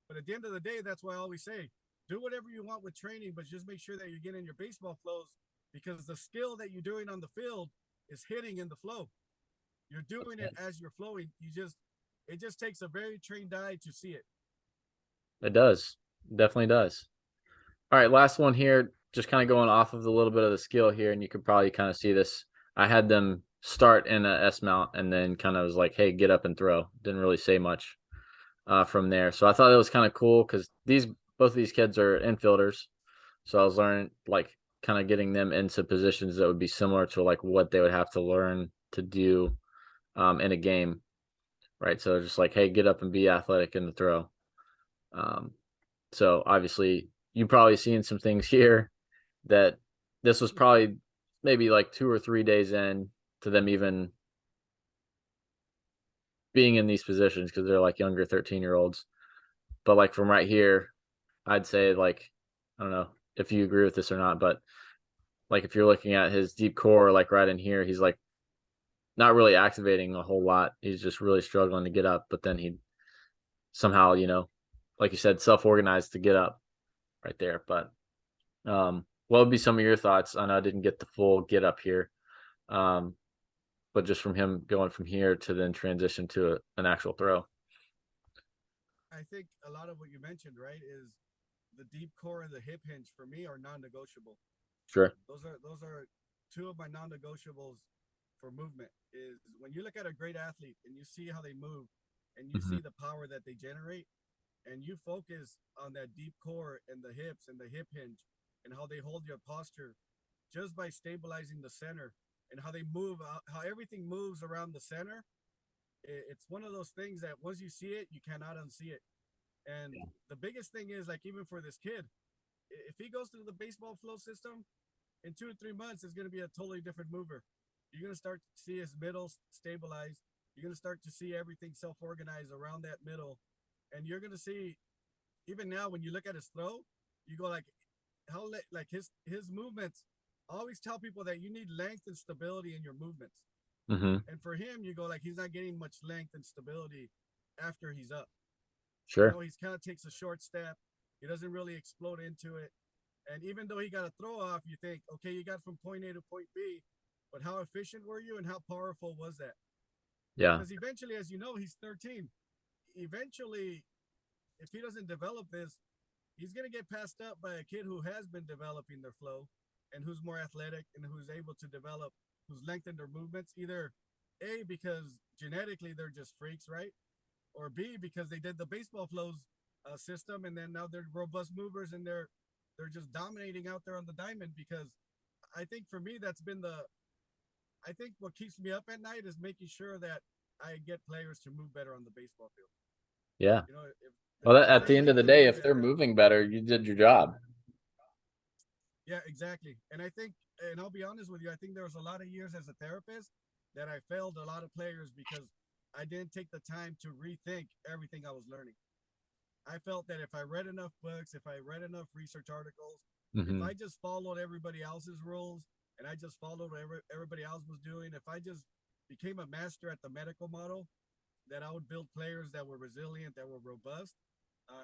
But at the end of the day, that's why I always say, do whatever you want with training, but just make sure that you're getting your baseball flows, because the skill that you're doing on the field is hitting in the flow. You're doing it as you're flowing. It just takes a very trained eye to see it. It does. Definitely does. All right, last one here. Just kind of going off of the little bit of the skill here, and you could probably kind of see this. I had them start in a S mount, and then kind of was like, "Hey, get up and throw." Didn't really say much from there. So I thought it was kind of cool because these both of these kids are infielders. So I was learning like kind of getting them into positions that would be similar to like what they would have to learn to do in a game, right? So just like, hey, get up and be athletic in the throw. Um, so obviously, you probably seen some things here that this was probably maybe like 2 or 3 days in to them even being in these positions because they're like younger 13-year-olds. But like from right here, I'd say like I don't know if you agree with this or not, but like if you're looking at his deep core, like right in here, he's like not really activating a whole lot. He's just really struggling to get up, but then he somehow, like you said, self-organized to get up right there. But what would be some of your thoughts? I know I didn't get the full get up here, um, but just from him going from here to then transition to an actual throw. I think a lot of what you mentioned, right, is the deep core and the hip hinge for me are non-negotiable. Sure. Those are two of my non-negotiables for movement. Is when you look at a great athlete and you see how they move and you Hmm. see the power that they generate, and you focus on that deep core and the hips and the hip hinge and how they hold your posture just by stabilizing the center and how they move, how everything moves around the center. It's one of those things that once you see it, you cannot unsee it. And the biggest thing is, like, even for this kid, if he goes through the baseball flow system, in 2 to 3 months, it's going to be a totally different mover. You're going to start to see his middle stabilize. You're going to start to see everything self organize around that middle. And you're going to see, even now, when you look at his throw, you go like, like his movements. I always tell people that you need length and stability in your movements. Hmm. And for him, you go like he's not getting much length and stability after he's up. Sure. He's kind of takes a short step. He doesn't really explode into it. And even though he got a throw off, you think, okay, you got from point A to point B, but how efficient were you and how powerful was that? Yeah. Because eventually, as you know, he's 13. Eventually, if he doesn't develop this, he's going to get passed up by a kid who has been developing their flow. and who's more athletic and who's able to develop, who's lengthened their movements, either A, because genetically they're just freaks, right? Or B, because they did the baseball flows system, and then now they're robust movers and they're just dominating out there on the diamond. Because I think for me, that's been I think what keeps me up at night is making sure that I get players to move better on the baseball field. Yeah. You know, if Well, at the there's end of things the to day, do if they're better. moving better, you did your job. Yeah, exactly. And I think, and I'll be honest with you, I think there was a lot of years as a therapist that I failed a lot of players because I didn't take the time to rethink everything I was learning. I felt that if I read enough books, if I read enough research articles, if Hmm. I just followed everybody else's rules and I just followed what everybody else was doing, if I just became a master at the medical model, that I would build players that were resilient, that were robust.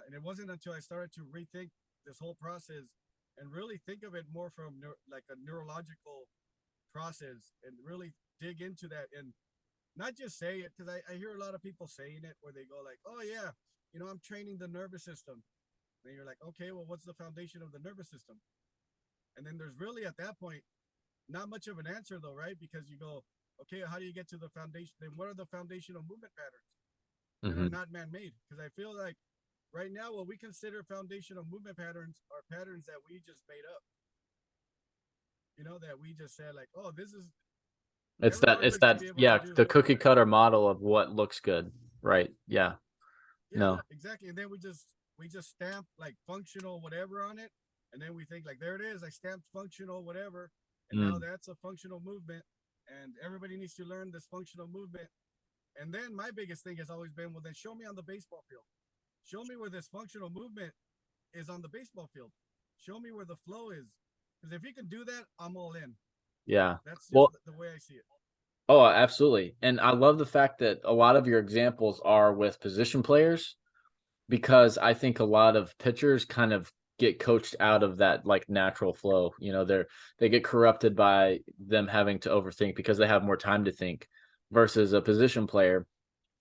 And it wasn't until I started to rethink this whole process and really think of it more from like a neurological process and really dig into that and not just say it, because I hear a lot of people saying it where they go like, oh yeah, I'm training the nervous system. And you're like, okay, well, what's the foundation of the nervous system? And then there's really at that point not much of an answer though, right? Because you go, okay, how do you get to the foundation? Then what are the foundational movement patterns that are Hmm. not man-made? Because I feel like right now what we consider foundational movement patterns are patterns that we just made up. That we just said like, oh, this is It's everybody should that, be able to yeah, do. the cookie cutter model of what looks good. Right. Yeah. Yeah, No. exactly. And then we just stamp like functional whatever on it, and then we think like, there it is, I stamped functional whatever, and now Mm. that's a functional movement, and everybody needs to learn this functional movement. And then my biggest thing has always been, well, then show me on the baseball field. Show me where this functional movement is on the baseball field. Show me where the flow is. Because if you can do that, I'm all in. Yeah. That's just Well, the way I see it. oh, absolutely. And I love the fact that a lot of your examples are with position players, because I think a lot of pitchers kind of get coached out of that like natural flow. They get corrupted by them having to overthink because they have more time to think, versus a position player,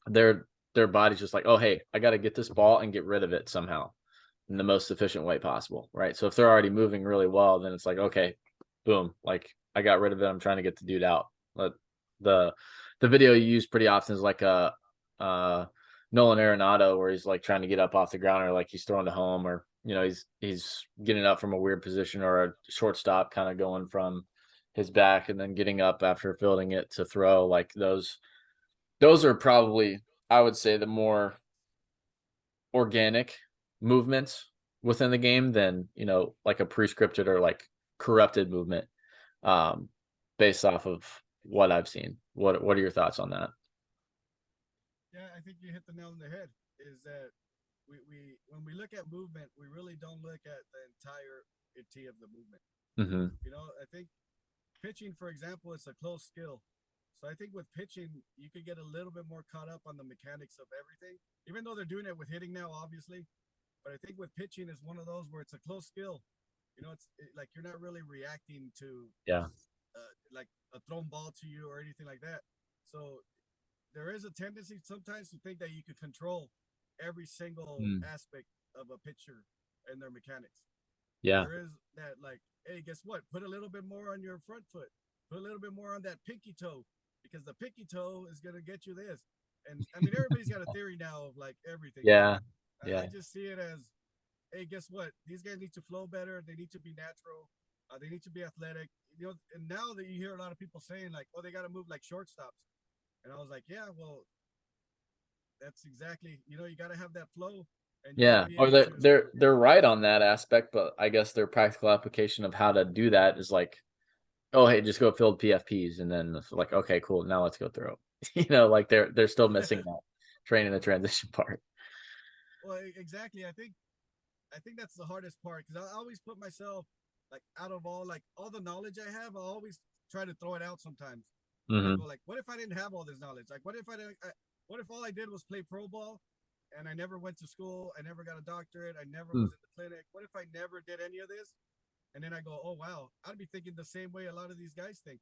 their body's just like, oh hey, I got to get this ball and get rid of it somehow in the most efficient way possible, right? So if they're already moving really well, then it's like, okay, boom, like I got rid of it. I'm trying to get the dude out. But the the video you use pretty often is like a Nolan Arenado, where he's like trying to get up off the ground, or like he's throwing to home, or he's getting up from a weird position, or a shortstop kind of going from his back and then getting up after fielding it to throw. Like those are probably, I would say, the more organic movements within the game than like a prescripted or like corrupted movement, um based off of what I've seen. What are your thoughts on that? Yeah, I think you hit the nail on the head. Is that we when we look at movement, we really don't look at the entirety of the movement. Hmm. I think pitching, for example, it's a close skill. So I think with pitching, you could get a little bit more caught up on the mechanics of everything, even though they're doing it with hitting now, obviously. But I think with pitching is one of those where it's a close skill. Like you're not really reacting to Yeah. like a thrown ball to you or anything like that. So there is a tendency sometimes to think that you could control every single Mm. aspect of a pitcher and their mechanics. Yeah. There is that like, hey, guess what? Put a little bit more on your front foot. Put a little bit more on that pinky toe because the pinky toe is gonna get you this. And I mean, everybody's got a theory now of like everything, right? Yeah. I Yeah. just see it as, hey, guess what? These guys need to flow better. They need to be natural. They need to be athletic. And now that you hear a lot of people saying like, oh, they got to move like shortstops, and I was like, yeah, well, that's exactly, you got to have that flow, and you got to Yeah, be or able to. they're right on that aspect, but I guess their practical application of how to do that is like, oh hey, just go field PFPs, and then it's like, okay, cool, now let's go throw. Like they're still missing that training the transition part. Well, exactly. I think that's the hardest part because I always put myself like out of all the knowledge I have. I always try to throw it out sometimes, and I go Hmm. like, what if I didn't have all this knowledge? Like, what if I didn't? What if all I did was play pro ball, and I never went to school, I never got a doctorate, I never was in the clinic. What if I never did any of this? And then I go, oh wow, I'd be thinking the same way a lot of these guys think,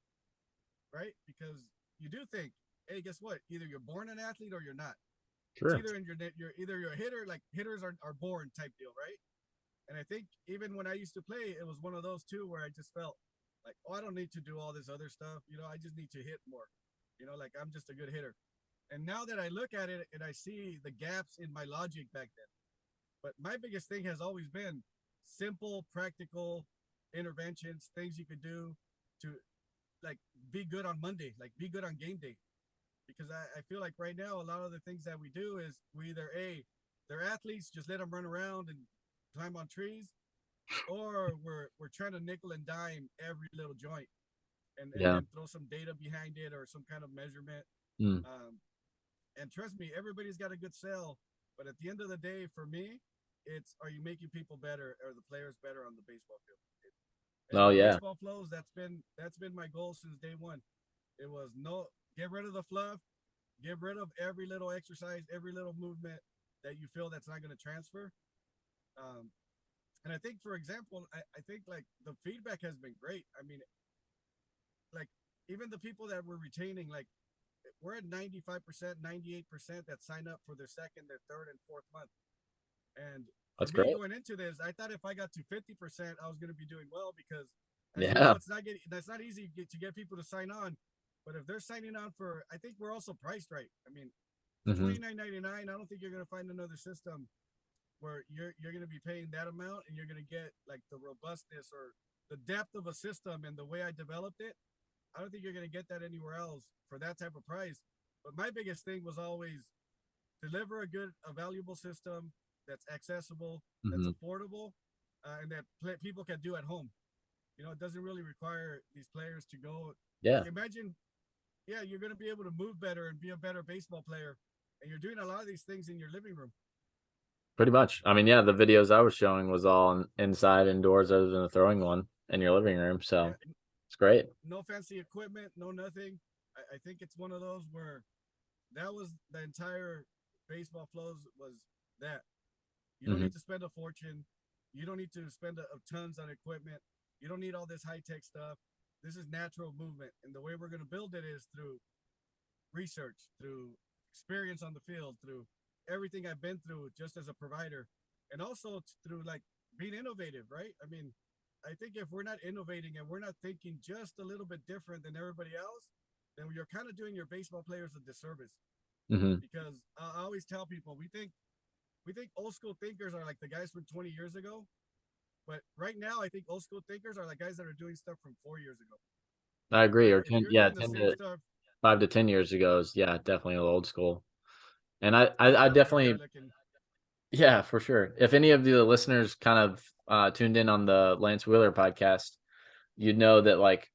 right? Because you do think, hey, guess what? Either you're born an athlete or you're not. It's Sure. either in your net, you're either you're a hitter, like hitters are born type deal, right? And I think even when I used to play, it was one of those too where I just felt like, oh, I don't need to do all this other stuff. I just need to hit more. Like I'm just a good hitter. And now that I look at it and I see the gaps in my logic back then, but my biggest thing has always been simple, practical interventions, things you could do to like be good on Monday, like be good on game day. Because I feel like right now a lot of the things that we do is we either they're athletes, just let them run around and climb on trees, or we're trying to nickel and dime every little joint and Yeah. then throw some data behind it or some kind of measurement. Mm. And trust me, everybody's got a good sell, but at the end of the day, for me, it's are you making people better or the players better on the baseball field? And Oh with yeah. baseball flows, that's been my goal since day one. It was no get rid of the fluff, get rid of every little exercise, every little movement that you feel that's not going to transfer. Um, and I think, for example, I think like the feedback has been great. I mean, like even the people that we're retaining, like we're at 95%, 98% that sign up for their second, their third, and fourth month. And for That's me great. going into this, I thought if I got to 50%, I was going to be doing well because, as you know, Yeah. that's not easy to get people to sign on. But if they're signing on for, I think we're also priced right. I mean, for Hmm. $29.99, I don't think you're going to find another system where you're going to be paying that amount and you're going to get like the robustness or the depth of a system and the way I developed it. I don't think you're going to get that anywhere else for that type of price. But my biggest thing was always deliver a valuable system that's accessible, that's Hmm. affordable, and that people can do at home. It doesn't really require these players to go. Like Yeah. imagine, yeah, you're going to be able to move better and be a better baseball player, and you're doing a lot of these things in your living room. Pretty much. I mean, yeah, the videos I was showing was all inside indoors other than the throwing one in your living room. Yeah, So it's great. no fancy equipment, no nothing. I think it's one of those where that was the entire baseball flows was that. You don't Hmm. need to spend a fortune. You don't need to spend tons on equipment. You don't need all this high tech stuff. This is natural movement, and the way we're going to build it is through research, through experience on the field, through everything I've been through just as a provider, and also through like being innovative, right? I mean, I think if we're not innovating and we're not thinking just a little bit different than everybody else, then you're kind of doing your baseball players a disservice. Hmm. Because I always tell people we think old school thinkers are like the guys from 20 years ago, but right now I think old school thinkers are like guys that are doing stuff from 4 years ago. I agree. Or If 10, you're yeah, doing the 10 same to stuff, 5 to 10 years ago is, yeah, definitely old school. And I you're a very definitely, relic, and yeah, for sure. If any of the listeners kind of tuned in on the Lance Wheeler podcast, you'd know that like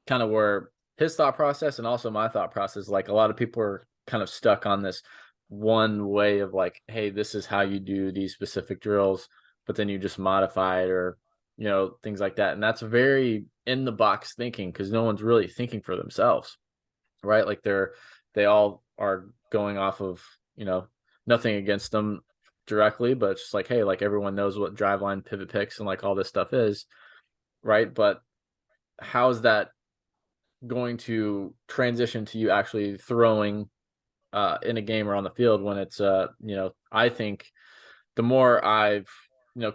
kind of where his thought process and also my thought process, like a lot of people are kind of stuck on this one way of like, hey, this is how you do these specific drills, but then you just modify it or, things like that. And that's very in the box thinking because no one's really thinking for themselves, right? Like they all are going off of, you know, nothing against them directly, but it's just like, hey, like everyone knows what driveline pivot picks and like all this stuff is, right? But how's that going to transition to you actually throwing in a game or on the field when it's I think the more I've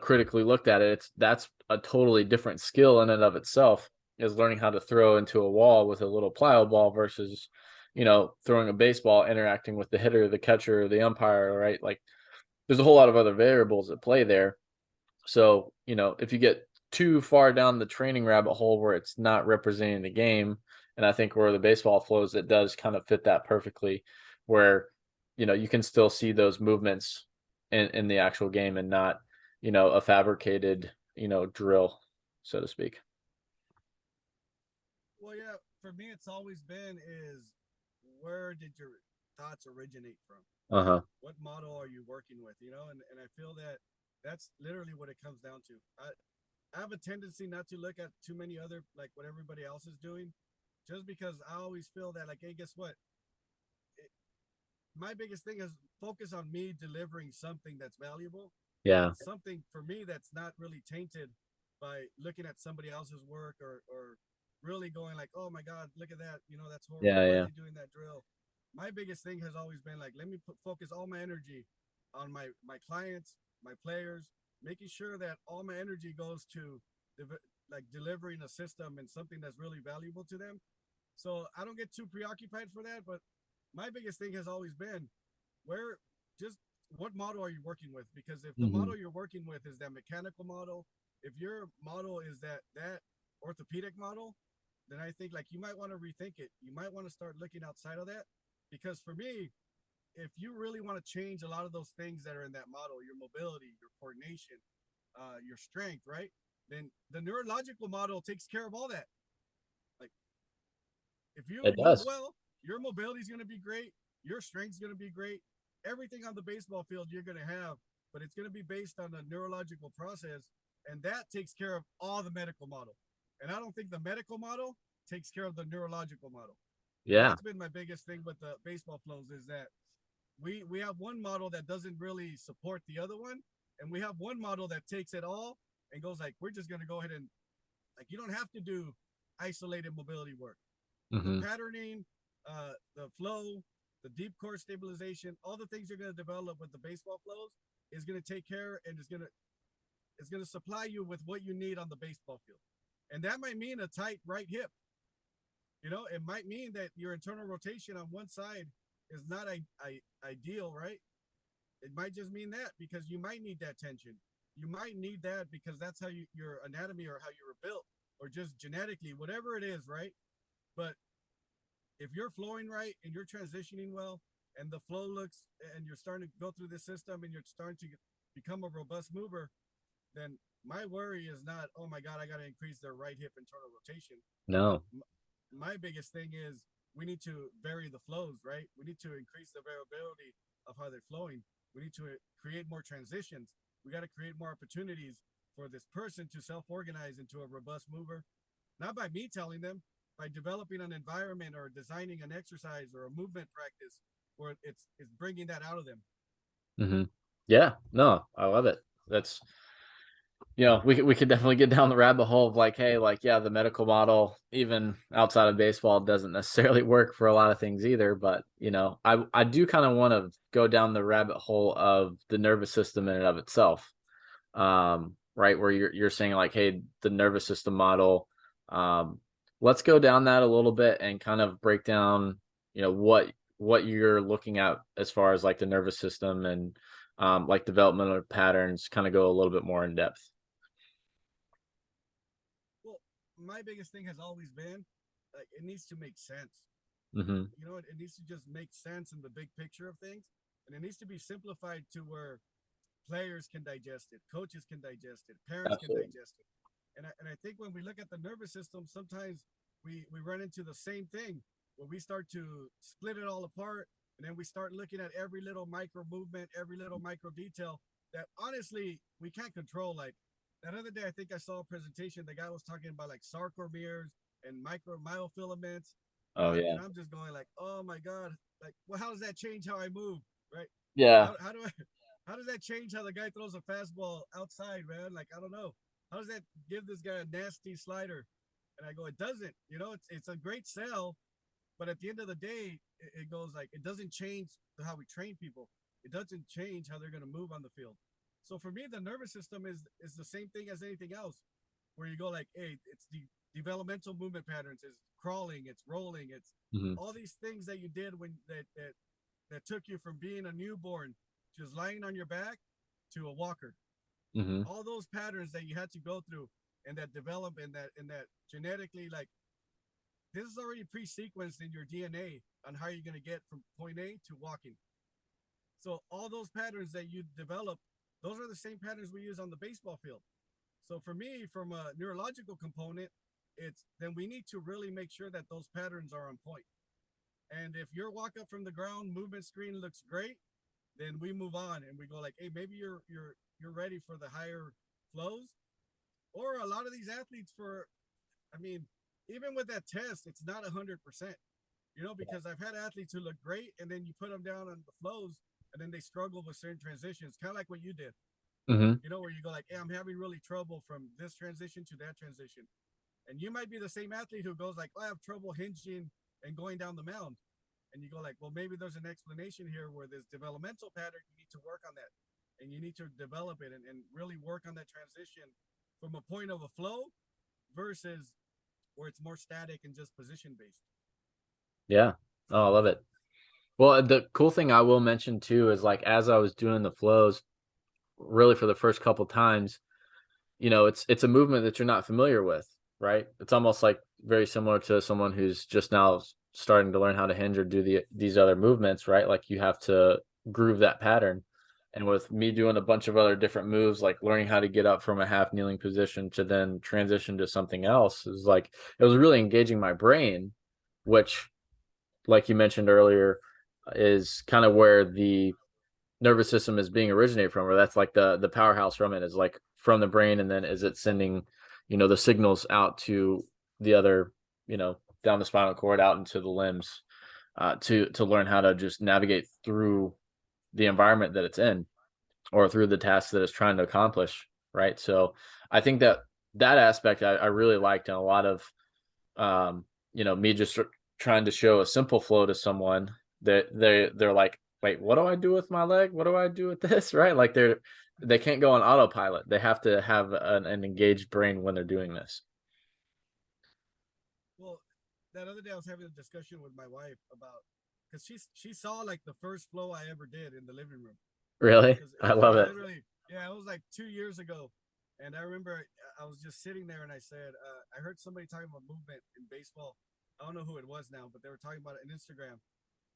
critically looked at it, that's a totally different skill in and of itself, is learning how to throw into a wall with a little plyo ball versus throwing a baseball, interacting with the hitter, the catcher, the umpire, right? Like there's a whole lot of other variables at play there. So, if you get too far down the training rabbit hole where it's not representing the game, and I think where the baseball flows, it does kind of fit that perfectly, where, you can still see those movements in the actual game and not, a fabricated, drill, so to speak. well, yeah, for me it's always been is where did your thoughts originate from? Uh-huh. What model are you working with? And I feel that that's literally what it comes down to. I have a tendency not to look at too many other like what everybody else is doing, just because I always feel that like, hey, guess what? My biggest thing is focus on me delivering something that's valuable Yeah. and something for me that's not really tainted by looking at somebody else's work or really going like, oh my God, look at that. That's horrible. Yeah. Why are Yeah. they doing that drill? My biggest thing has always been like, let me focus all my energy on my clients, my players, making sure that all my energy goes to like delivering a system and something that's really valuable to them. So I don't get too preoccupied for that. But my biggest thing has always been where just what model are you working with? Because if the Hmm. model you're working with is that mechanical model, if your model is that orthopedic model, then I think like you might want to rethink it. You might want to start looking outside of that. Because for me, if you really want to change a lot of those things that are in that model, your mobility, your coordination, your strength, right? Then the neurological model takes care of all that. Like if you It move does. well, your mobility is going to be great, your strength is going to be great. Everything on the baseball field you're going to have, but it's going to be based on a neurological process, and that takes care of all the medical model. And I don't think the medical model takes care of the neurological model. And Yeah. that's been my biggest thing with the baseball flows is that we have one model that doesn't really support the other one, and we have one model that takes it all and goes like, we're just going to go ahead and like you don't have to do isolated mobility work. The Hmm. patterning, the flow, the deep core stabilization, all the things you're going to develop with the baseball flows is going to take care and is going to supply you with what you need on the baseball field. And that might mean a tight right hip. It might mean that your internal rotation on one side is not ideal, right? It might just mean that because you might need that tension. You might need that because that's how your anatomy or how you were built, or just genetically, whatever it is, right? But if you're flowing right and you're transitioning well, and the flow looks, and you're starting to go through the system and you're starting to become a robust mover, then my worry is not, oh my God, I got to increase their right hip internal rotation. No. My biggest thing is we need to vary the flows, right? We need to increase the variability of how they're flowing. We need to create more transitions. We got to create more opportunities for this person to self organize into a robust mover, not by me telling them, by developing an environment or designing an exercise or a movement practice where it's bringing that out of them. Hmm. Yeah. No, I love it. That's we could definitely get down the rabbit hole of like, hey, like, yeah, the medical model, even outside of baseball, doesn't necessarily work for a lot of things either. But I do kind of want to go down the rabbit hole of the nervous system in and of itself. Right, where you're saying like, hey, the nervous system model. Um, let's go down that a little bit and kind of break down, what you're looking at as far as like the nervous system and like developmental patterns, kind of go a little bit more in depth. Well, my biggest thing has always been like it needs to make sense. Hmm. It needs to just make sense in the big picture of things, and it needs to be simplified to where players can digest it, coaches can digest it, parents can Absolutely. digest it. And I think when we look at the nervous system, sometimes we run into the same thing where we start to split it all apart, and then we start looking at every little micro movement, every little micro detail that honestly we can't control. Like that other day, I think I saw a presentation. The guy was talking about like sarcomeres and micro myofilaments, Oh and yeah. I'm just going like, oh my god, like, well, how does that change how I move, right? Yeah. How do I how does that change how the guy throws a fastball outside, man? Like I don't know. How does that give this guy a nasty slider? And I go, it doesn't. It's a great sell, but at the end of the day, it goes like it doesn't change how we train people. It doesn't change how they're going to move on the field. So for me, the nervous system is the same thing as anything else, where you go like, hey, it's the developmental movement patterns, it's crawling, it's rolling, it's Hmm. all these things that you did when that took you from being a newborn, just lying on your back, to a walker. Hmm. All those patterns that you had to go through and that develop and that genetically, like, this is already pre-sequenced in your DNA on how you're going to get from point A to walking. So all those patterns that you develop, those are the same patterns we use on the baseball field. So for me, from a neurological component, it's then we need to really make sure that those patterns are on point. And if your walk up from the ground movement screen looks great, then we move on and we go like, hey, maybe you're ready for the higher flows. Or a lot of these athletes, I mean, even with that test, it's not 100%. Because I've had athletes who look great, and then you put them down on the flows, and then they struggle with certain transitions, kind of like what you did. Hmm. Where you go like, hey, I'm having really trouble from this transition to that transition, and you might be the same athlete who goes like, oh, I have trouble hinging and going down the mound, and you go like, well, maybe there's an explanation here where this developmental pattern, you need to work on that. and you need to develop it and really work on that transition from a point of a flow versus where it's more static and just position based. Yeah. Oh, I love it. Well, the cool thing I will mention too is like as I was doing the flows, really for the first couple times, it's a movement that you're not familiar with, right? It's almost like very similar to someone who's just now starting to learn how to hinge or do these other movements, right? Like you have to groove that pattern. And with me doing a bunch of other different moves, like learning how to get up from a half kneeling position to then transition to something else, is like it was really engaging my brain, which, like you mentioned earlier, is kind of where the nervous system is being originated from, or that's like the powerhouse from it is like from the brain, and then is it sending the signals out to the other, down the spinal cord out into the limbs, to learn how to just navigate through the environment that it's in, or through the task that it's trying to accomplish, right? So I think that aspect I really liked, and a lot of me just trying to show a simple flow to someone that they're like, wait, what do I do with my leg? What do I do with this? Right? Like they can't go on autopilot. They have to have an engaged brain when they're doing this. Well, that other day I was having a discussion with my wife about because she saw like the first flow I ever did in the living room Really? because I it love was it. literally yeah it was like 2 years ago, and I remember I was just sitting there and I said I heard somebody talking about movement in baseball. I don't know who it was now, but they were talking about it on Instagram,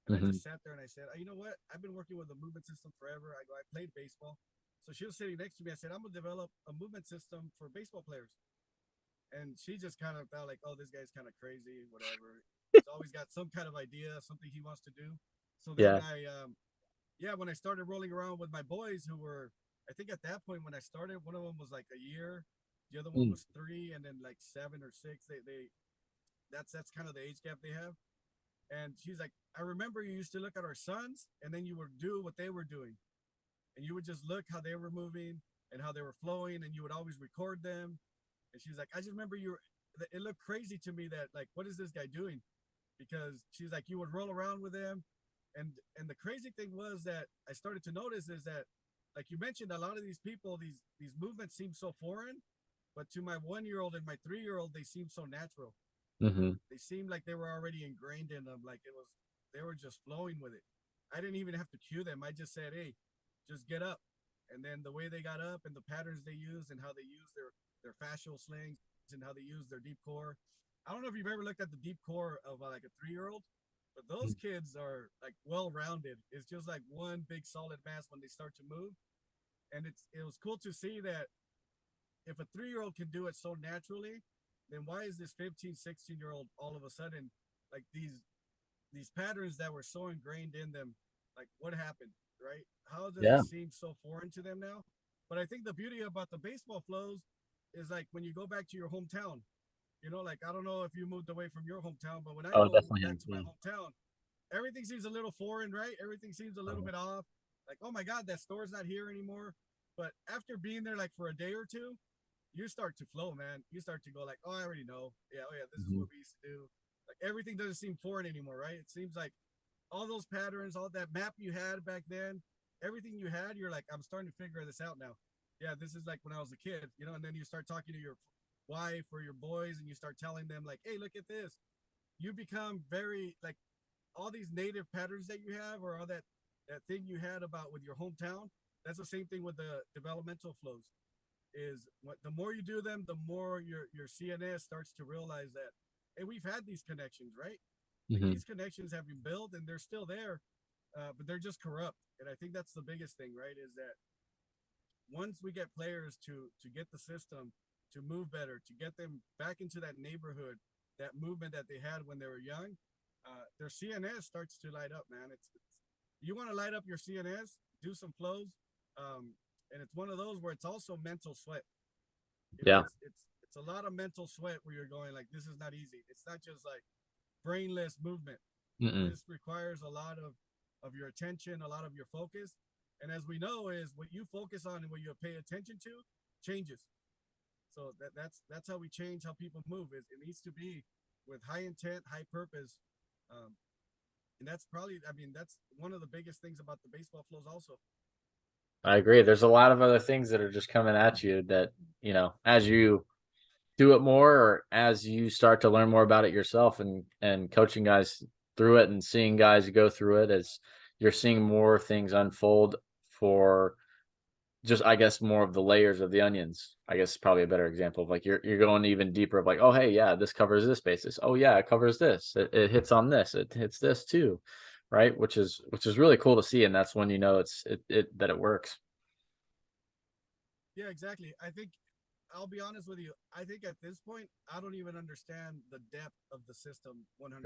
and I Hmm. just sat there and I said, you know what? I've been working with the movement system forever. I played baseball, so she was sitting next to me. I said I'm gonna develop a movement system for baseball players, and she just kind of felt like, oh, this guy's kind of crazy, whatever. He's always got some kind of idea, something he wants to do. So then Yeah. yeah, when I started rolling around with my boys who were, I think at that point when I started, one of them was like a year, the other one Mm. was 3, and then like 7 or 6. That's kind of the age gap they have. And she's like, I remember you used to look at our sons, and then you would do what they were doing, and you would just look how they were moving and how they were flowing, and you would always record them. And she's like, I just remember you. It looked crazy to me that like, what is this guy doing? Because she's like, you would roll around with him, and the crazy thing was that I started to notice is that, like you mentioned, a lot of these people, these movements seem so foreign, but to my 1 year old and my 3 year old, they seem so natural. Hmm. They seemed like they were already ingrained in them, like it was they were just flowing with it. I didn't even have to cue them. I just said, hey, just get up. And then the way they got up and the patterns they used and how they use their fascial slings and how they use their deep core. I don't know if you've ever looked at the deep core of like a 3 year old, but those kids are like well rounded. It's just like one big solid mass when they start to move. And it was cool to see that if a 3 year old can do it so naturally, then why is this 15, 16 year old all of a sudden like these patterns that were so ingrained in them, like what happened, right? How does it Yeah. seem so foreign to them now? But I think the beauty about the baseball flows is like when you go back to your hometown, like I don't know if you moved away from your hometown, but when I Oh, go definitely back have. to my hometown, everything seems a little foreign, right? Everything seems a little Uh, bit off. Like, oh my God, that store's not here anymore. But after being there like for a day or two, you start to flow, man. You start to go like, oh, I already know. Yeah, oh yeah, this is mhm. what we used to do. Like everything doesn't seem foreign anymore, right? It seems like all those patterns, all that map you had back then, everything you had, you're like, I'm starting to figure this out now. Yeah, this is like when I was a kid, and then you start talking to your wife or your boys and you start telling them like, hey, look at this. You become very like all these native patterns that you have or all that thing you had about with your hometown. That's the same thing with the developmental flows is what the more you do them, the more your CNS starts to realize that, hey, we've had these connections, right? Like Mhm. these connections have been built and they're still there, but they're just corrupt. And I think that's the biggest thing, right? Is that once we get players to get the system to move better, to get them back into that neighborhood, that movement that they had when they were young, their CNS starts to light up, man. It's you want to light up your CNS, do some flows, and it's one of those where it's also mental sweat. Yeah. It's a lot of mental sweat where you're going like this is not easy. It's not just like brainless movement. Mm-mm. This requires a lot of your attention, a lot of your focus. And as we know, is what you focus on and what you pay attention to changes. So that's how we change how people move. It needs to be with high intent, high purpose, um, and that's probably I mean that's one of the biggest things about the baseball flows also. I agree. There's a lot of other things that are just coming at you that, as you do it more, or as you start to learn more about it yourself, and coaching guys through it and seeing guys go through it, as you're seeing more things unfold for just, I guess, more of the layers of the onions. I guess probably a better example of like you're going even deeper of like, oh hey, yeah, this covers this basis. Oh yeah, it covers this. It hits on this. It hits this too, right? Which is really cool to see, and that's when it that it works. Yeah, exactly. I think I'll be honest with you. I think at this point, I don't even understand the depth of the system Sure. 100%.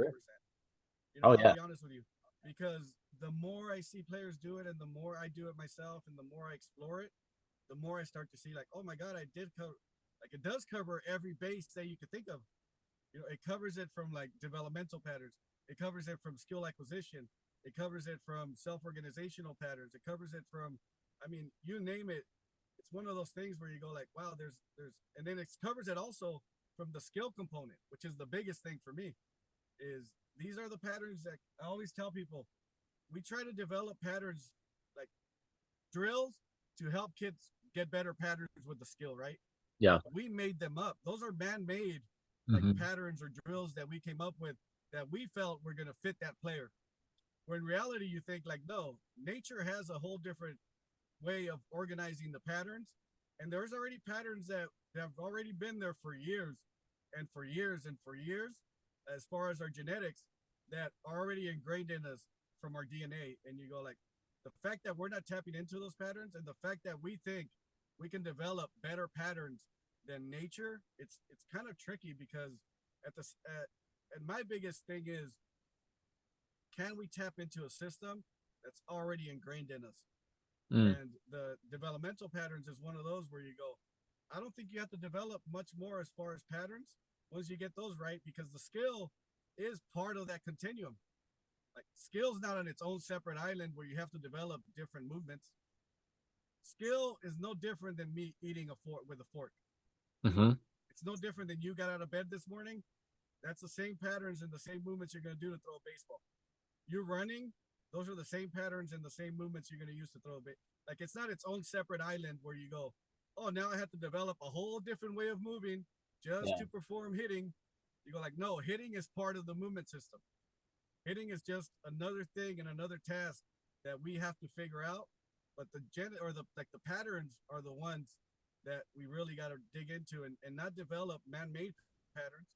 Oh I'll yeah. be honest with you, because the more I see players do it, and the more I do it myself, and the more I explore it, the more I start to see like, oh my god, I did cover, like it does cover every base that you could think of. It covers it from like developmental patterns. It covers it from skill acquisition. It covers it from self-organizational patterns. It covers it from, I mean, you name it. It's one of those things where you go like, wow, and then it covers it also from the skill component, which is the biggest thing for me. Is these are the patterns that I always tell people. We try to develop patterns like drills to help kids get better patterns with the skill, right? Yeah. But we made them up. Those are man-made like Hmm. patterns or drills that we came up with that we felt were going to fit that player. Where in reality, you think like, no, nature has a whole different way of organizing the patterns, and there's already patterns that have already been there for years and for years and for years, as far as our genetics, that are already ingrained in us from our DNA. And you go like, the fact that we're not tapping into those patterns, and the fact that we think we can develop better patterns than nature, it's kind of tricky, because at the and my biggest thing is, can we tap into a system that's already ingrained in us? Mm. And the developmental patterns is one of those where you go, I don't think you have to develop much more as far as patterns once you get those right, because the skill is part of that continuum. Like, skill's not on its own separate island where you have to develop different movements. Skill is no different than me eating a fork with a fork. Hmm. It's no different than you got out of bed this morning. That's the same patterns and the same movements you're going to do to throw a baseball. You're running, those are the same patterns and the same movements you're going to use to throw a bit. Like, it's not its own separate island where you go, oh, now I have to develop a whole different way of moving just Yeah. to perform hitting. You go like, no, hitting is part of the movement system. Hitting is just another thing and another task that we have to figure out. But the the patterns are the ones that we really got to dig into, and not develop man-made patterns.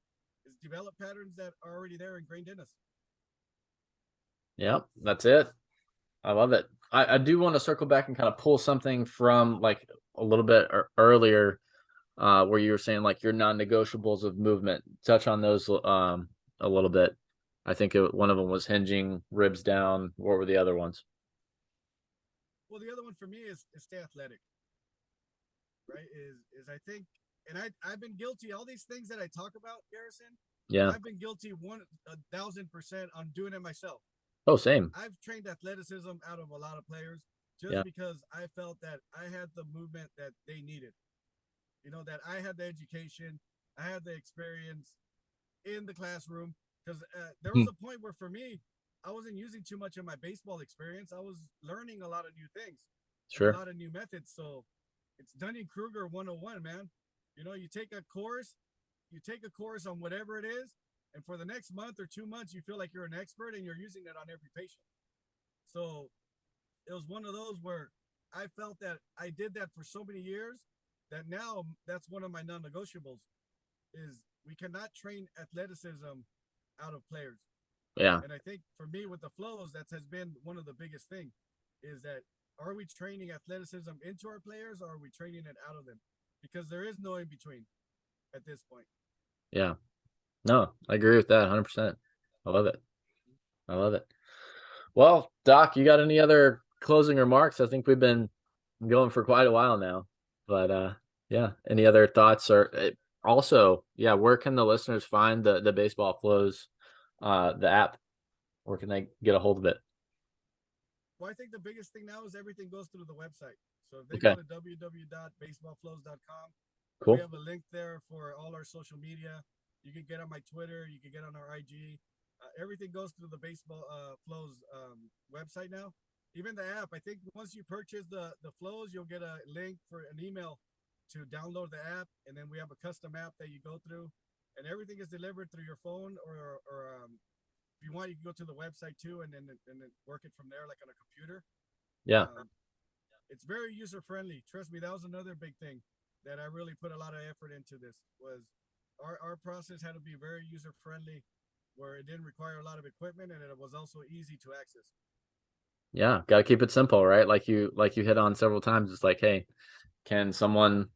Is develop patterns that are already there ingrained in us. Yep. That's it. I love it. I do want to circle back and kind of pull something from like a little bit earlier, where you were saying like your non-negotiables of movement. Touch on those a little bit. I think one of them was hinging, ribs down. What were the other ones? Well, the other one for me is stay athletic, right? Is I think, and I've been guilty. All these things that I talk about, Garrison, Yeah. I've been guilty 1,000% on doing it myself. Oh, same. I've trained athleticism out of a lot of players just Yeah. because I felt that I had the movement that they needed. That I had the education, I had the experience in the classroom. Because there was Hmm. a point where for me, I wasn't using too much of my baseball experience. I was learning a lot of new things and a Sure. lot of new methods. So it's Dunning Kruger 101, man. You take a course on whatever it is, and for the next month or 2 months, you feel like you're an expert and you're using it on every patient. So it was one of those where I felt that I did that for so many years that now that's one of my non-negotiables, is we cannot train athleticism out of players. Yeah. And I think for me with the flows, that has been one of the biggest thing, is that, are we training athleticism into our players, or are we training it out of them? Because there is no in between at this point. Yeah. No, I agree with that 100%. I love it. I love it. Well, Doc, you got any other closing remarks? I think we've been going for quite a while now, but yeah, any other thoughts, or also, yeah, where can the listeners find the Baseball Flows, the app? Where can they get a hold of it? Well, I think the biggest thing now is everything goes through the website. So if they go Okay, to www.baseballflows.com, we cool. have a link there for all our social media. You can get on my Twitter, you can get on our IG. Everything goes through the Baseball Flows website now. even the app. I think once you purchase the flows, you'll get a link for an email to download the app, and then we have a custom app that you go through, and everything is delivered through your phone, or if you want, you can go to the website too, and then work it from there, like on a computer. Yeah. It's very user friendly. Trust me, that was another big thing that I really put a lot of effort into. This was our process had to be very user friendly, where it didn't require a lot of equipment and it was also easy to access. Yeah. Got to keep it simple, right? Like you hit on several times. It's like, hey, can someone,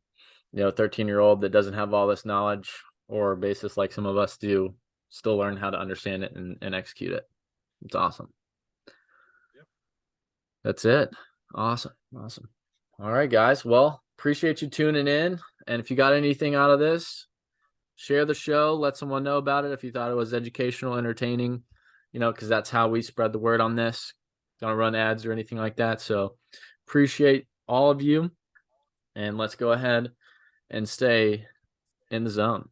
13-year-old that doesn't have all this knowledge or basis like some of us do still learn how to understand it and execute it? It's awesome. Yep. That's it. Awesome. Awesome. All right, guys. Well, appreciate you tuning in. And if you got anything out of this, share the show, let someone know about it if you thought it was educational, entertaining, because that's how we spread the word on this. Don't run ads or anything like that. So appreciate all of you. And let's go ahead and stay in the zone.